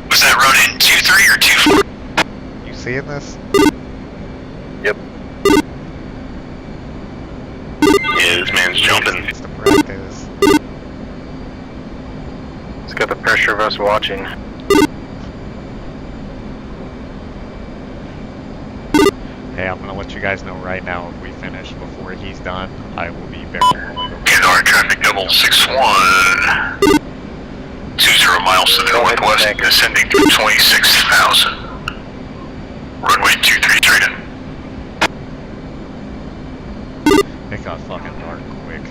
Was that running 2-3 or 2-4? You seeing this? Yep. Yeah, this man's jumping. It's the practice. It's got the pressure of us watching. Hey, I'm gonna let you guys know right now if we finish before he's done, I will be very willing to... Kandahar traffic double 61. 20 miles to the northwest, ascending to 26,000. Runway 23 straight in. It got fucking dark quick.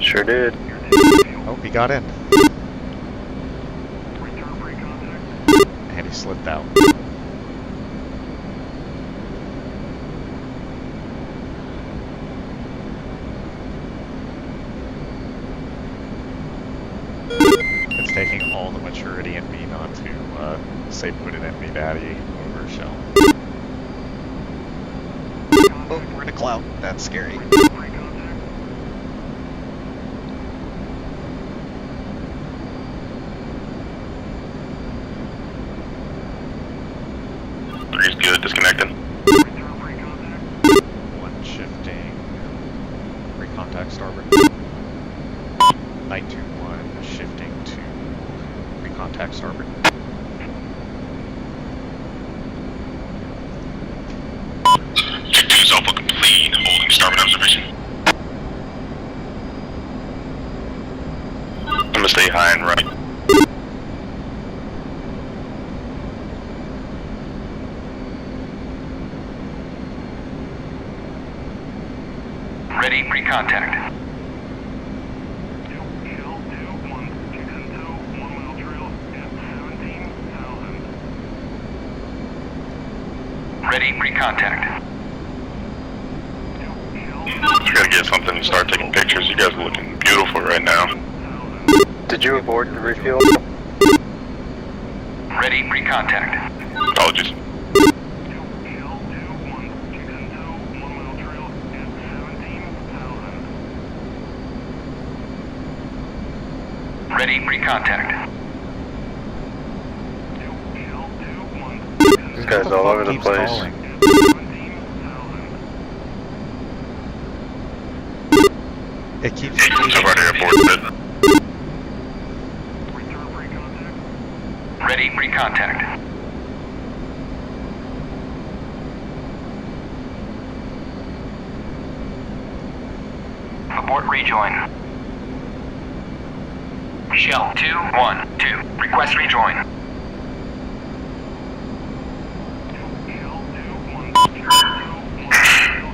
Sure did. Oh, he got in. And he slipped out. It's taking all the maturity in me not to, say put it in me daddy over shell. Oh, we're in a cloud. That's scary. Three's good, disconnecting. One shifting. Recontact starboard. Night 2-1 shifting to recontact starboard. Two's alpha complete, holding starboard observation. I'm gonna stay high and right. Ready, pre-contact. Ready, pre-contact. Just gotta get something and start taking pictures. You guys are looking beautiful right now. Did you abort the refuel? Ready, pre-contact. Apologies. Ready, pre-contact. This guy's all over the Keeps place. calling. It keeps Somebody aboard it. Ready, pre-contact. Abort rejoin. Shell 2-1-2. Request rejoin.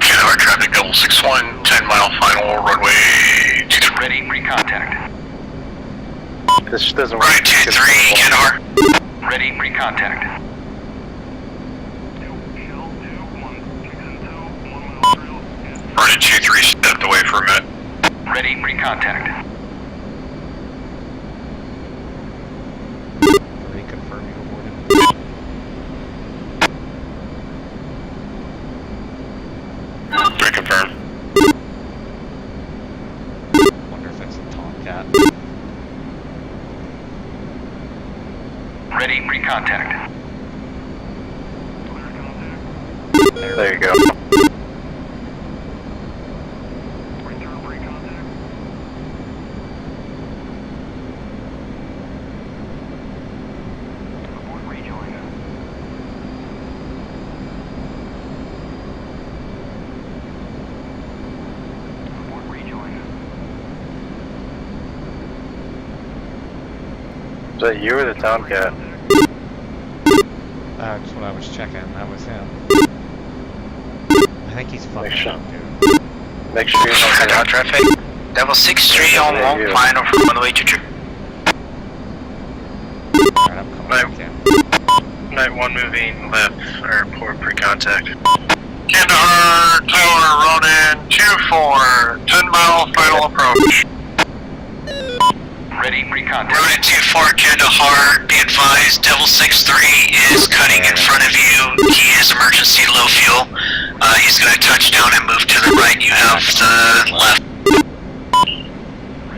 Kandahar traffic double 61, 10 mile final, runway 23. Ready, pre-contact. This doesn't work. Runway 23, Kandahar. Ready, pre-contact. Running 23, stepped away for a minute. Ready, pre-contact. reconfirming aborted. Reconfirm. Wonder if it's a Tomcat. Ready, pre-contact. There you go. Is that you or the Tomcat? That's what I was checking. That was him. I think he's fucking sure. up, dude. Make sure you're not Herat traffic. Level 6-3 on Yeah, 1 final from runway 23. Alright, I'm coming back in. Night 1 moving left, airport pre-contact. Kandahar Tower, Ronin 2-4, 10 mile final approach. Ready, pre-contact. Ronin 2-4, Kandahar, be advised, Devil 6-3 is cutting in front of you. He is emergency low fuel. He's going to touch down and move to the right. You have the left.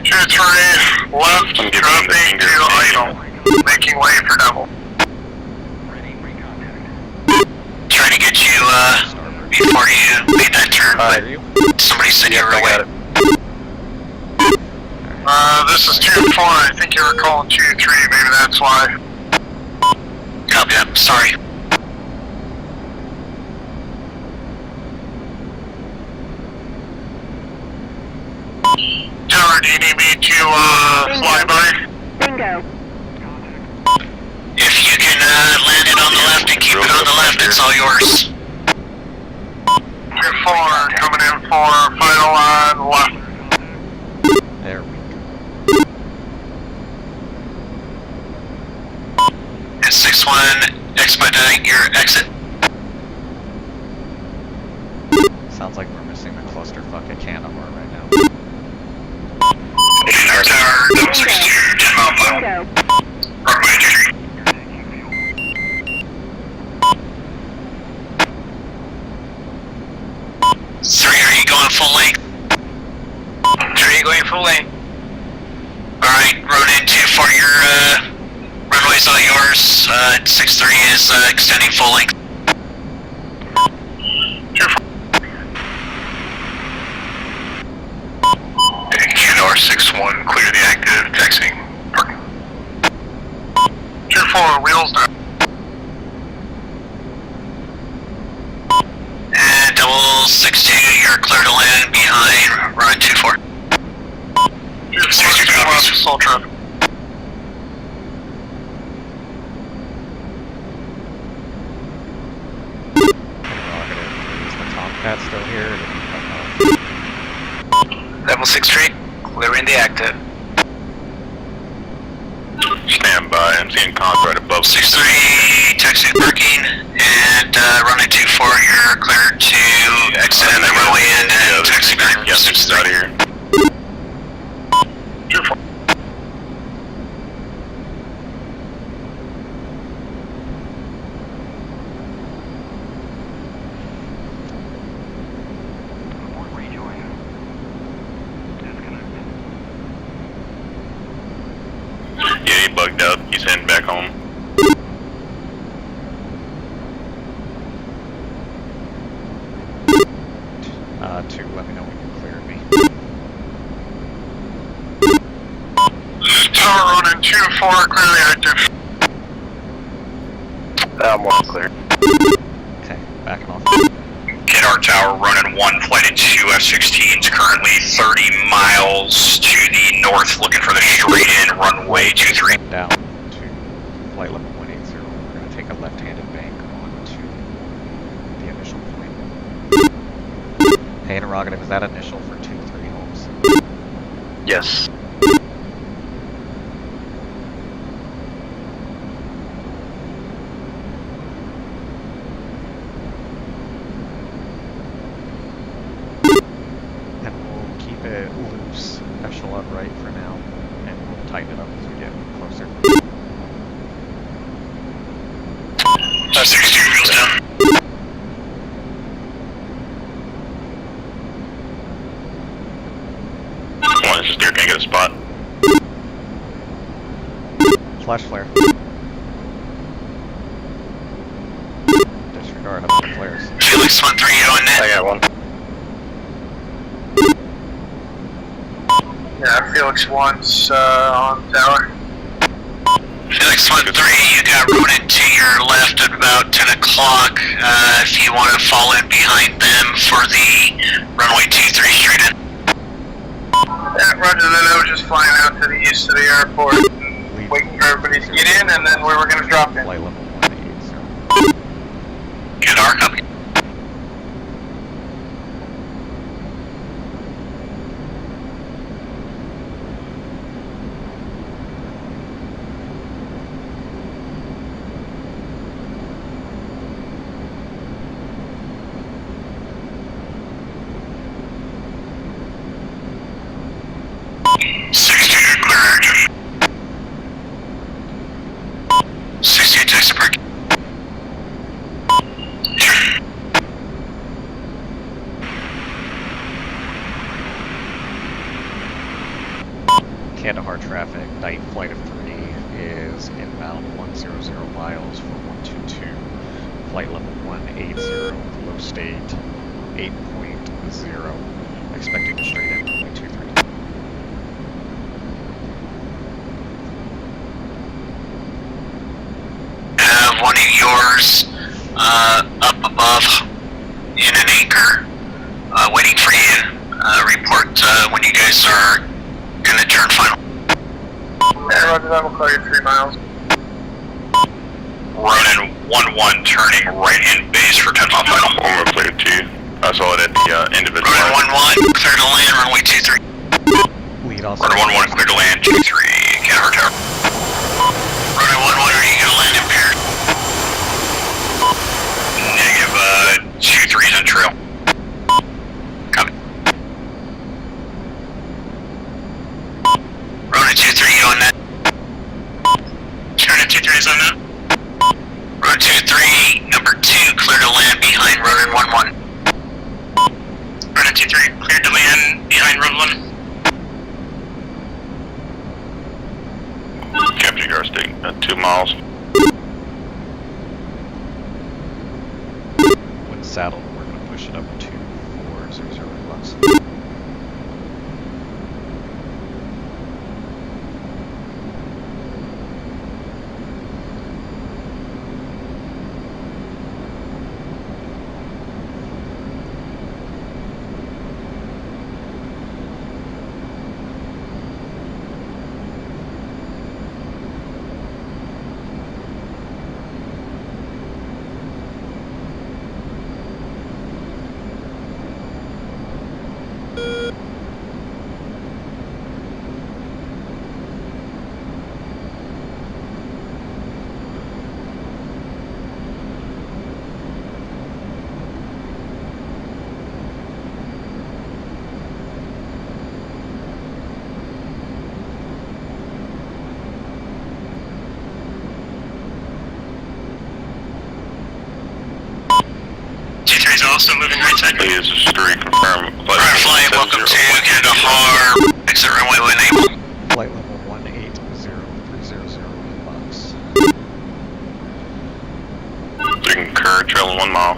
2-3, left, dropping to idle. Making way for Devil. Ready, pre-contact. Trying to get you, before you made that turn, but somebody said you were away. This is 2-4, I think you were calling 2-3, maybe that's why. Copy that, sorry. Tower, do you need me to, fly by? Bingo. If you can, land it on the left and keep it on the left, it's all yours. 2-4, coming in for final on left. There we go. And 6-1, expedite your exit. Sounds like we're missing the clusterfuck at Kandahar right now. Our tower, Devil 6-2, 10 mile final. Bingo. Runway 23. Three, are you going full length? 3 going full lane. Alright, Ronin 2-4, your, runway's all yours. 6-3 is, extending full length. 2-4. Kandahar 6-1, clear the active, taxiing, parking. 2-4, wheels down. And Devil 6-2, you're clear to land behind Ronin 2-4. 2-4, left, assault traffic. Interrogative, is the Tomcat still here? Level 6-3, clearing the active. Stand by, I'm seeing cons right above. 6-3, taxi parking, and Ronin 2-4, you're clear to exit and then runway in and taxi back. Yeah, 6 out of here. 2-4. Rejoin. Disconnect. Yeah, he bugged out. He's heading back home. Two, let me know when you're clear of me. Tower, Ronin 2-4, clearly active. I'm well clear. Okay, backing off. Kandahar Tower, Ronin 1, flight at 2 F-16s, currently 30 miles to the north, looking for the straight-in runway 23. Down to flight level 180. We're going to take a left-handed bank onto the initial point. Hey, interrogative, is that initial for 2-3 homes? Yes. And we'll keep it loose, echelon right for now, and we'll tighten it up as we get closer. 62 wheels down. One, this is Deer, can I get a spot? Flash flare. Disregard, how about the flares? Felix 1-3 on net. I got one. Yeah, Felix 1's, on tower. Felix 1-3, you got Ronin to your left at about 10 o'clock. If you want to fall in behind them for the runway 23 straight in. Yeah, roger that, I was just flying out to the east of the airport, waiting for everybody to get in, and then we were going to drop in. Flight level 180. Kandahar, copy. Kandahar traffic, night flight of 3 is inbound 100 miles for 122. Flight level 180 with low state 8.0. Expecting to straight in runway 23. Have one of yours up above in an anchor, waiting for you. Report when you guys are gonna turn final. Yeah, roger that, we'll call you 3 miles. Running 1-1, turning right in base for 10 mile final. Former player 2. I saw it at the end of it. Running 1-1, clear to land, runway 23. Lead also. Running 1-1, clear to land, 23, Kandahar Tower. Running 1-1, are you gonna land impaired? Negative, 2-3's on trail. Copy. Running 2-3, you on that? Turning 2-3's on that? Run 2-3, number 2, clear to land behind running 1-1. Running 2-3, clear to land behind run 1. Capture your state at 2 miles. When saddled, we're going to push it up to 400 bucks. Also moving right side. Please, this is 3, confirm. Alright, flying, welcome to Kandahar. Exit runway when able. Flight level 180-300 inbox. Concur, trailing 1 mile.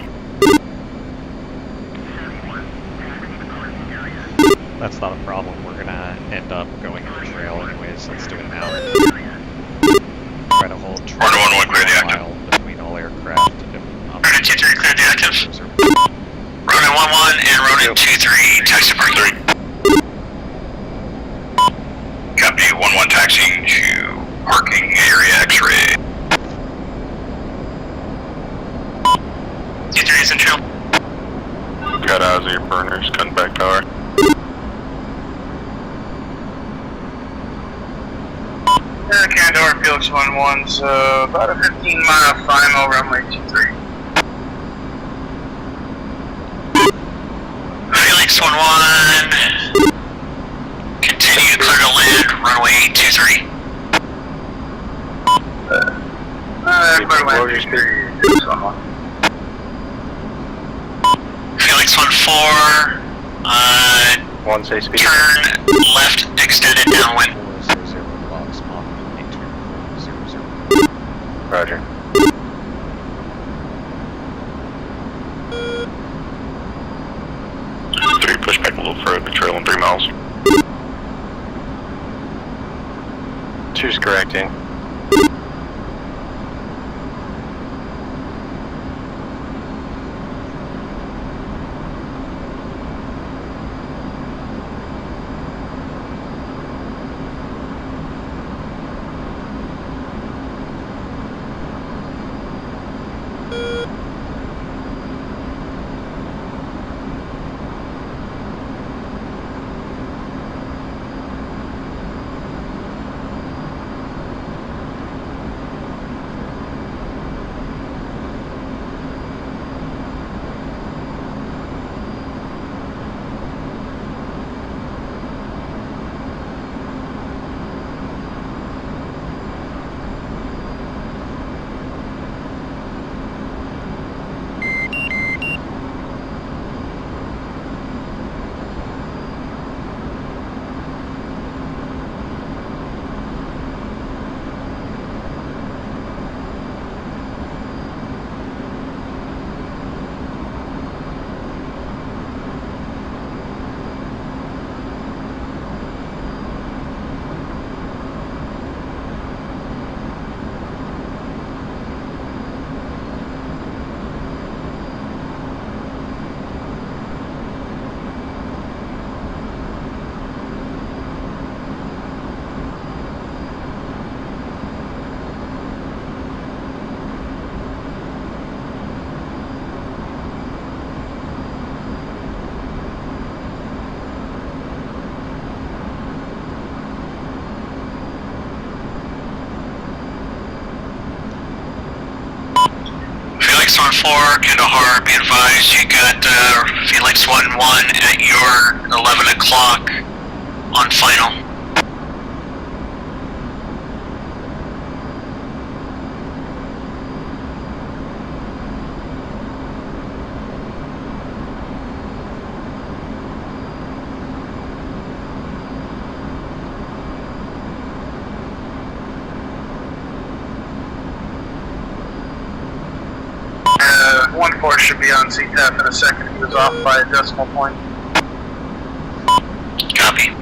That's not a problem. We're going to end up going in the trail anyways. Let's do it now. Try to hold trail Running 1-1, clear the active. mile between all aircraft. Running 2-3, clear the active. Ronin 1-1 and Ronin 2-3, taxi parking. Copy, 1-1 taxiing to parking area X-ray. 2-3 is in trail. Got eyes on your burners, cutting back power. Kandahar Felix 1-1, so about a 15-mile final, runway 23. Felix 1-1. Continue clear to land, runway 23. Everybody land 23. Felix 1-4. One say speed. Turn left, extended downwind. 400 box, Mach 2200. Roger. Push back a little further, trailing 3 miles. 2's correcting. 4, Kandahar, be advised, you got Felix 1-1 at your 11 o'clock on final. One Force should be on CTAF in a second. He was off by a decimal point. Copy.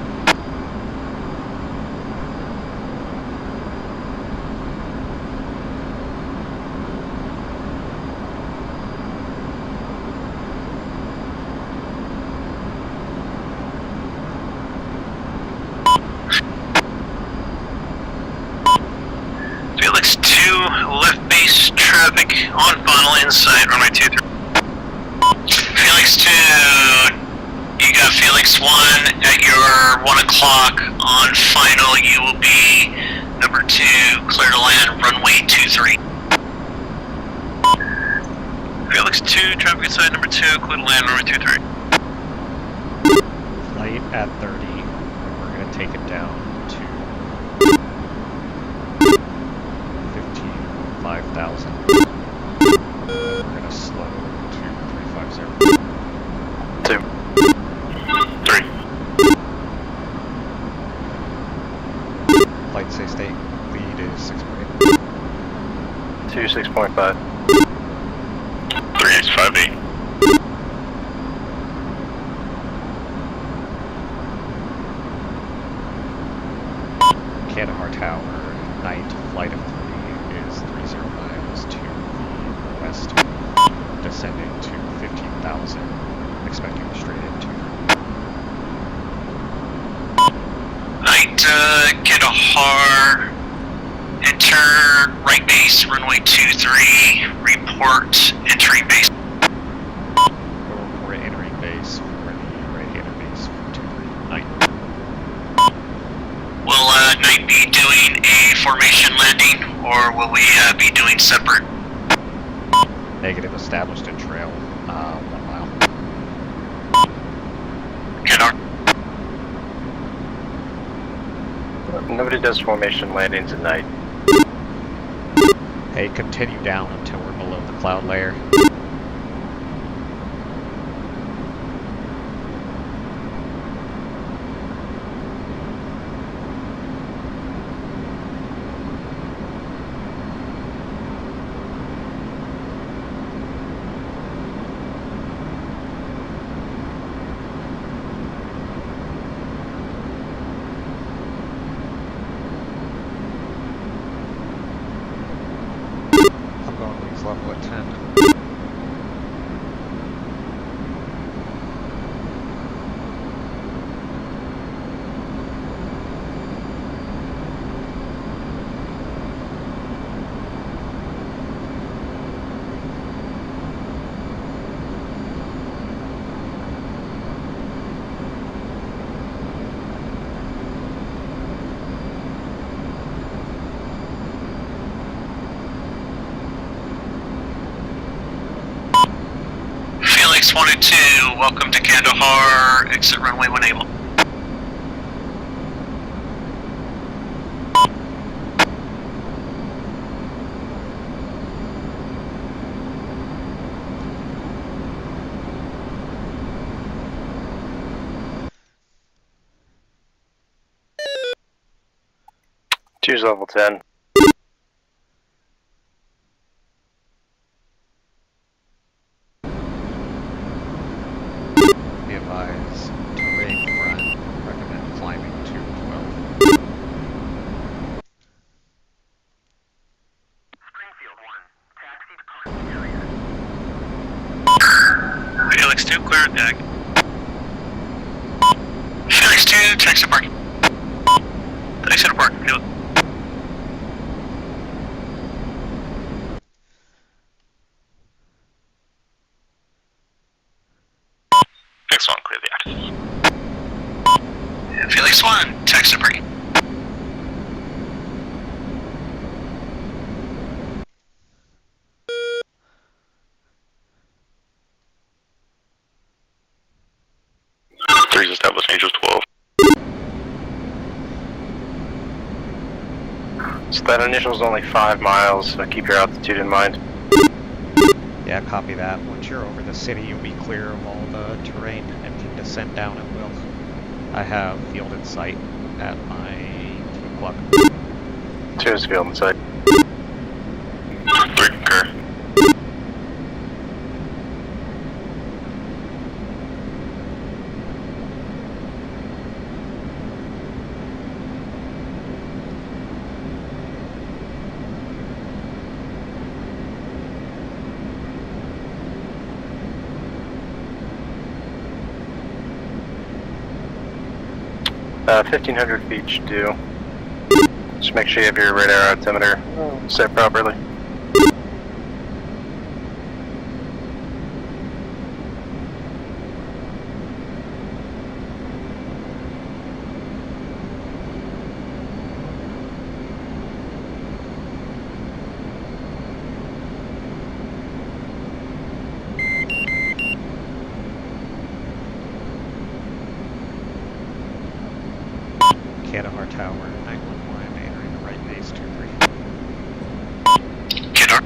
Felix 2, left base traffic on funnel inside runway 23. Felix 2, you got Felix 1 at your 1 o'clock on final. You will be number 2, clear to land runway 23. Felix 2, traffic inside number 2, clear to land runway 23. Flight at 30, we're going to take it down to 5,000. We're going to slow to 350. 2. 3. Flight stay state, lead is 6.8. 2, 6.5. 3X58. Kandahar Tower, night flight of 3 is 30 miles to the west, descending to 15,000, expecting a straight into. Night, Kandahar, enter right base runway 23, report entering base. We'll report entering base for the right-hander base for 23. Night. Will Night be doing a formation landing, or will we be doing separate? Negative, established in trail, 1 mile. Kandahar. Nobody does formation landings at night. Hey, continue down until we're below the cloud layer. Level at 10. Felix 1 and 2, welcome to Kandahar, exit runway when able. Choose level 10. Be advised, terrain front, recommend climbing to 12. Springfield 1, taxi to parking area. Felix 2, clear deck. Felix 2, taxi parking. Taxi to park, do it. Felix 1, clear the active. Felix 1, taxi parking. So that initial is only 5 miles, so keep your altitude in mind. Yeah, copy that. Once you're over the city, you'll be clear of all the terrain and can descend down at will. I have field in sight at my 2 o'clock. 2 is field in sight. 3 concur. Uh, 1,500 feet should do. Just make sure you have your radar altimeter set properly. Kandahar Tower, 911, entering the right base, 23. Kandahar.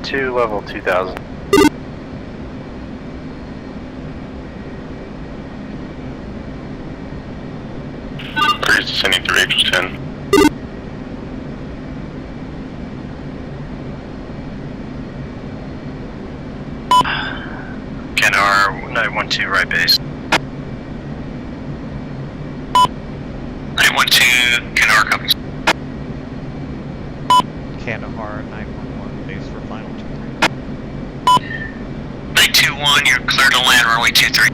Two level 2000. Birds descending through H 10. Kandahar 912 right base. 912, Kandahar copies. Kandahar, 911, base for final 23. 921, you're clear to land, runway 23.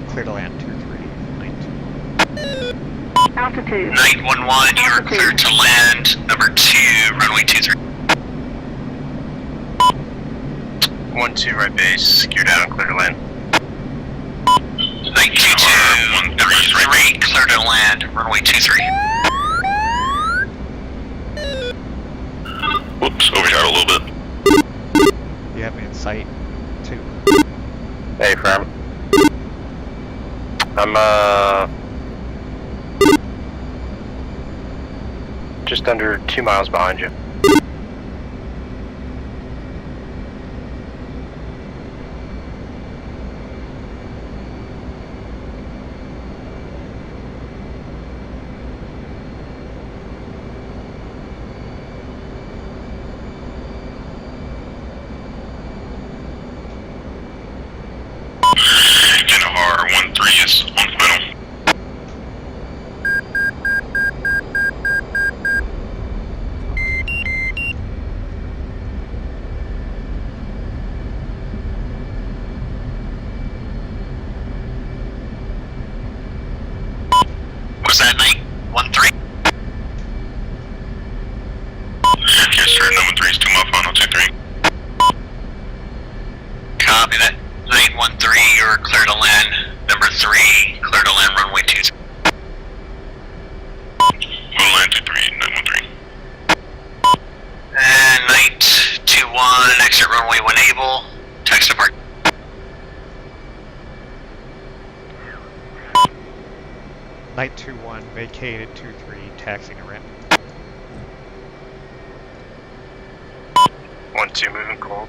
Clear to land, 23, 92. Altitude. 911, you're clear to land, number 2, runway 23. 1-2 right base, secure down and clear to land. 922, number 3, clear to land, runway 23. Whoops, overshot a little bit. You have me in sight, 2. Hey, firm. I'm, just under 2 miles behind you. Kandahar 1-3 is on final. Was that 913? Yes, sir. 913 is 2 mile final 2-3. Copy that. 913, you're clear to land, number 3, clear to land, runway 23. We'll land 2-3, 913. And 921, exit runway when able, text depart. Night 2-1, vacated 2-3, taxiing to ramp. 1-2 moving cold.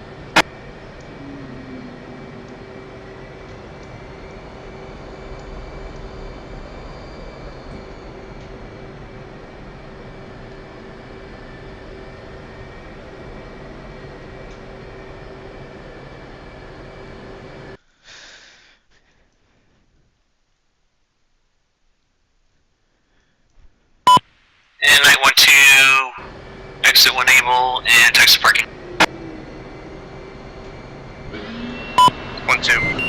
And 912, exit when able, and text parking. 1-2.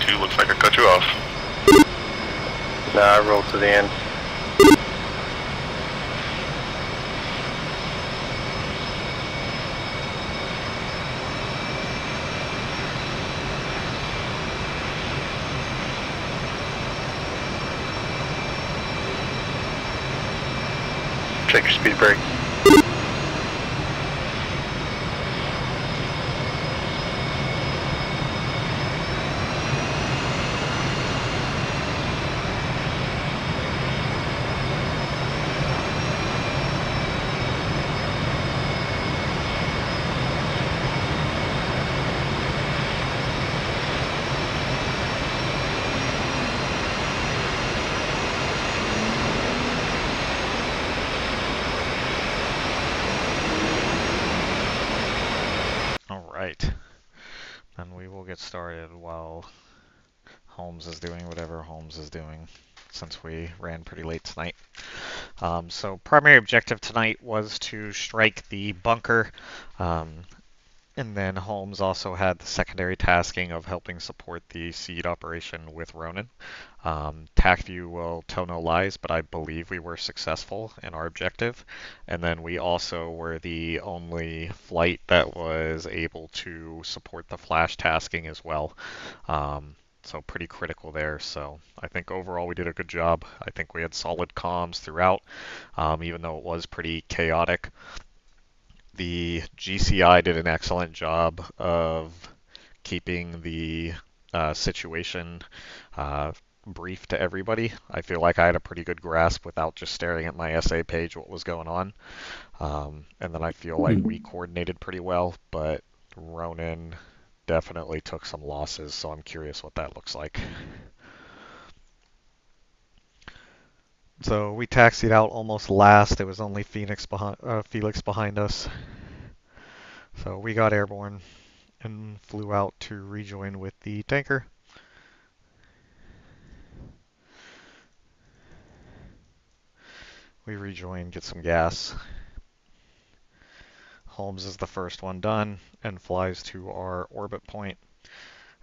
2, looks like I cut you off. Nah, I rolled to the end. Check your speed brake. Alright. Then we will get started while Holmes is doing whatever Holmes is doing, since we ran pretty late tonight. So primary objective tonight was to strike the bunker, and then Holmes also had the secondary tasking of helping support the seed operation with Ronan. Tacview will tell no lies, but I believe we were successful in our objective. And then we also were the only flight that was able to support the flash tasking as well. So pretty critical there. So I think overall we did a good job. I think we had solid comms throughout, even though it was pretty chaotic. The GCI did an excellent job of keeping the situation brief to everybody. I feel like I had a pretty good grasp without just staring at my SA page what was going on. And then I feel like we coordinated pretty well, but Ronan definitely took some losses, so I'm curious what that looks like. So we taxied out almost last. There was only Felix behind us. So we got airborne and flew out to rejoin with the tanker. We rejoin, get some gas. Holmes is the first one done and flies to our orbit point.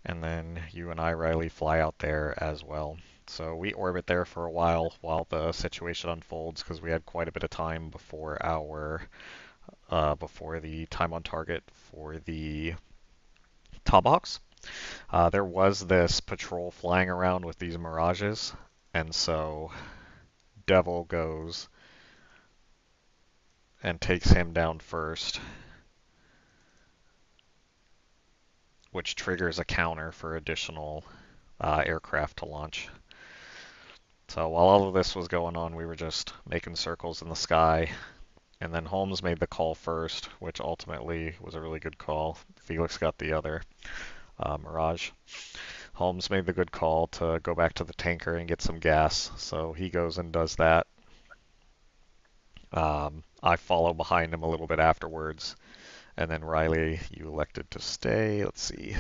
And then you and I, Riley, fly out there as well. So we orbit there for a while the situation unfolds, because we had quite a bit of time before our before the time on target for the Tomahawks. There was this patrol flying around with these mirages, and so Devil goes and takes him down first, which triggers a counter for additional aircraft to launch. So while all of this was going on, we were just making circles in the sky. And then Holmes made the call first, which ultimately was a really good call. Felix got the other Mirage. Holmes made the good call to go back to the tanker and get some gas, so he goes and does that. I follow behind him a little bit afterwards. And then Riley, you elected to stay. Let's see.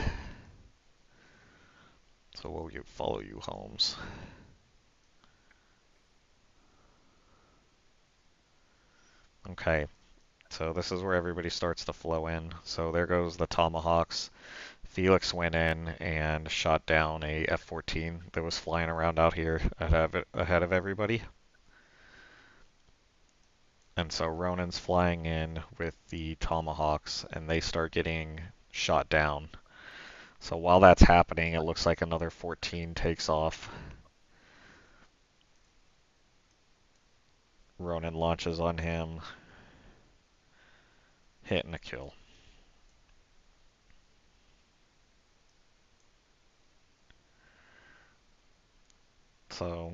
So we'll follow you, Holmes. Okay, so this is where everybody starts to flow in. So there goes the Tomahawks. Felix went in and shot down a F-14 that was flying around out here ahead of everybody. And so Ronan's flying in with the Tomahawks, and they start getting shot down. So while that's happening, it looks like another 14 takes off. Ronan launches on him, hit and a kill. So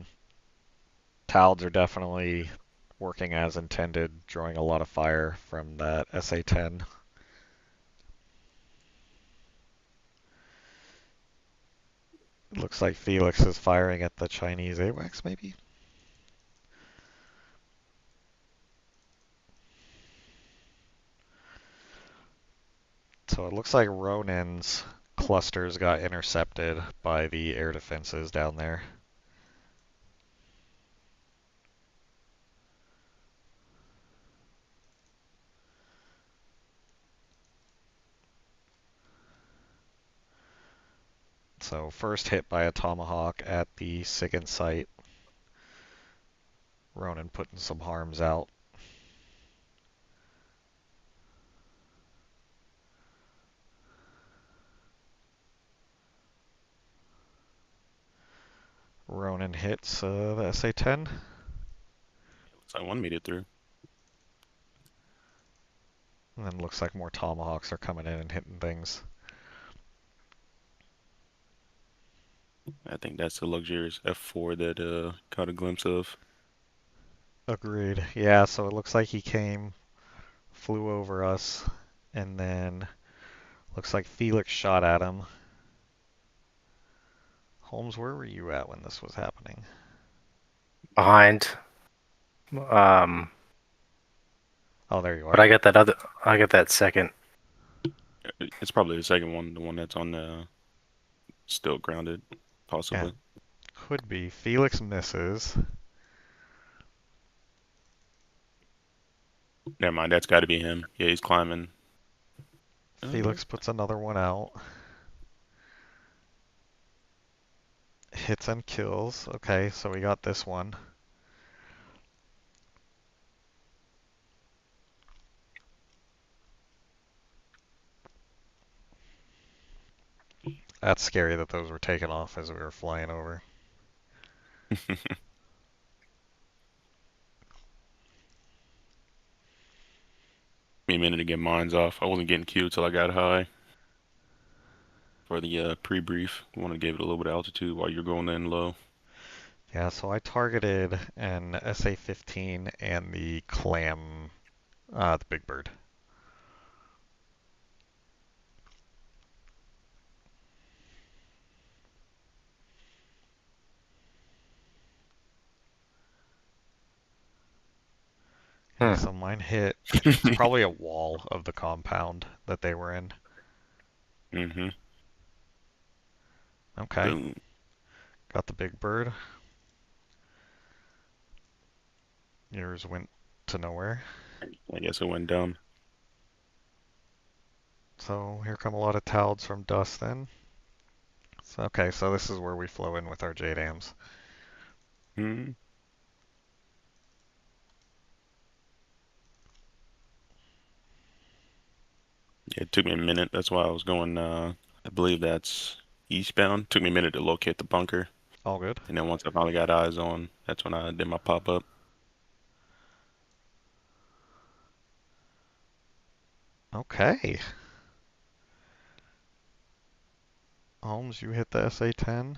TALDs are definitely working as intended, drawing a lot of fire from that SA-10. It looks like Felix is firing at the Chinese AWACS, maybe? So it looks like Ronan's clusters got intercepted by the air defenses down there. So So first hit by a Tomahawk at the SIGINT site. Ronan putting some harms out. Ronan hits the SA-10. Looks like one made it through. And then looks like more Tomahawks are coming in and hitting things. I think that's the luxurious F4 that caught a glimpse of. Agreed. Yeah, so it looks like he flew over us, and then looks like Felix shot at him. Holmes, where were you at when this was happening? Behind. Oh, there you are. But I got that second. It's probably the second one, the one that's on the still grounded, possibly. Yeah. Could be. Felix misses. Never mind, that's got to be him. Yeah, he's climbing. Felix puts another one out. Hits and kills. Okay, so we got this one. That's scary that those were taken off as we were flying over. Me a minute to get mines off. I wasn't getting queued till I got high. For the pre-brief, we want to give it a little bit of altitude while you're going in low. Yeah, so I targeted an SA-15 and the clam, the Big Bird. So mine hit. It's probably a wall of the compound that they were in. Mm-hmm. Okay. Boom. Got the Big Bird. Yours went to nowhere. I guess it went dumb. So here come a lot of TALDs from dust then. So, okay, so this is where we flow in with our JDAMs. Hmm. Yeah, it took me a minute. That's why I was going, I believe that's eastbound. Took me a minute to locate the bunker. All good. And then once I finally got eyes on, that's when I did my pop-up. Okay. Holmes, you hit the SA-10.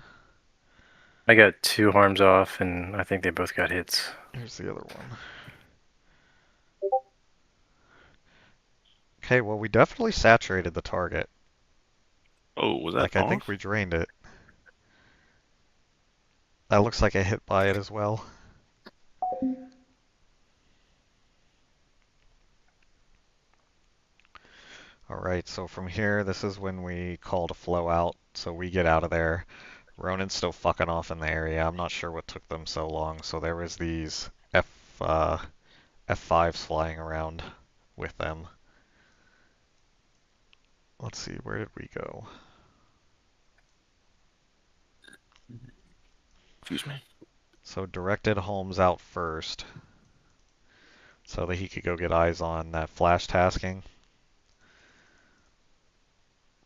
I got 2 harms off, and I think they both got hits. Here's the other one. Okay, well, we definitely saturated the target. Oh, was that Like, off? I think we drained it. That looks like a hit by it as well. Alright, so from here, this is when we call to flow out, so we get out of there. Ronan's still fucking off in the area. I'm not sure what took them so long, so there was these F5s flying around with them. Let's see, where did we go? Excuse me. So directed Holmes out first, so that he could go get eyes on that flash tasking.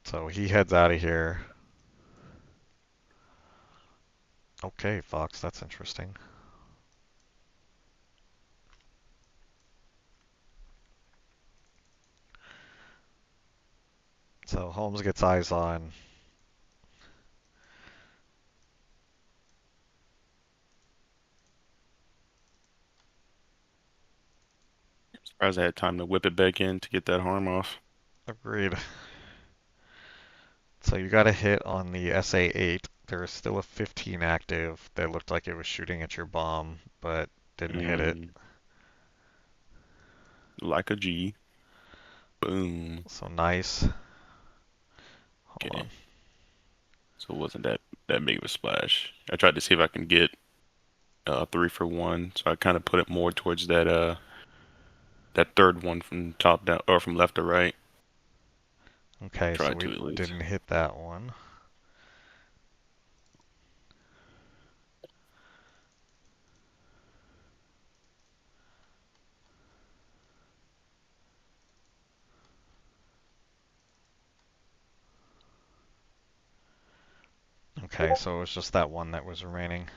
So he heads out of here. Okay, Fox, that's interesting. So Holmes gets eyes on. Surprised I had time to whip it back in to get that harm off. Agreed. So you got a hit on the SA-8. There is still a 15 active that looked like it was shooting at your bomb, but didn't hit it. Like a G. Boom. So nice. Hold on. So it wasn't that big of a splash. I tried to see if I can get 3 for 1, so I kind of put it more towards that that third one from top down or from left to right. Okay, so we didn't hit that one. Okay, so it was just that one that was remaining.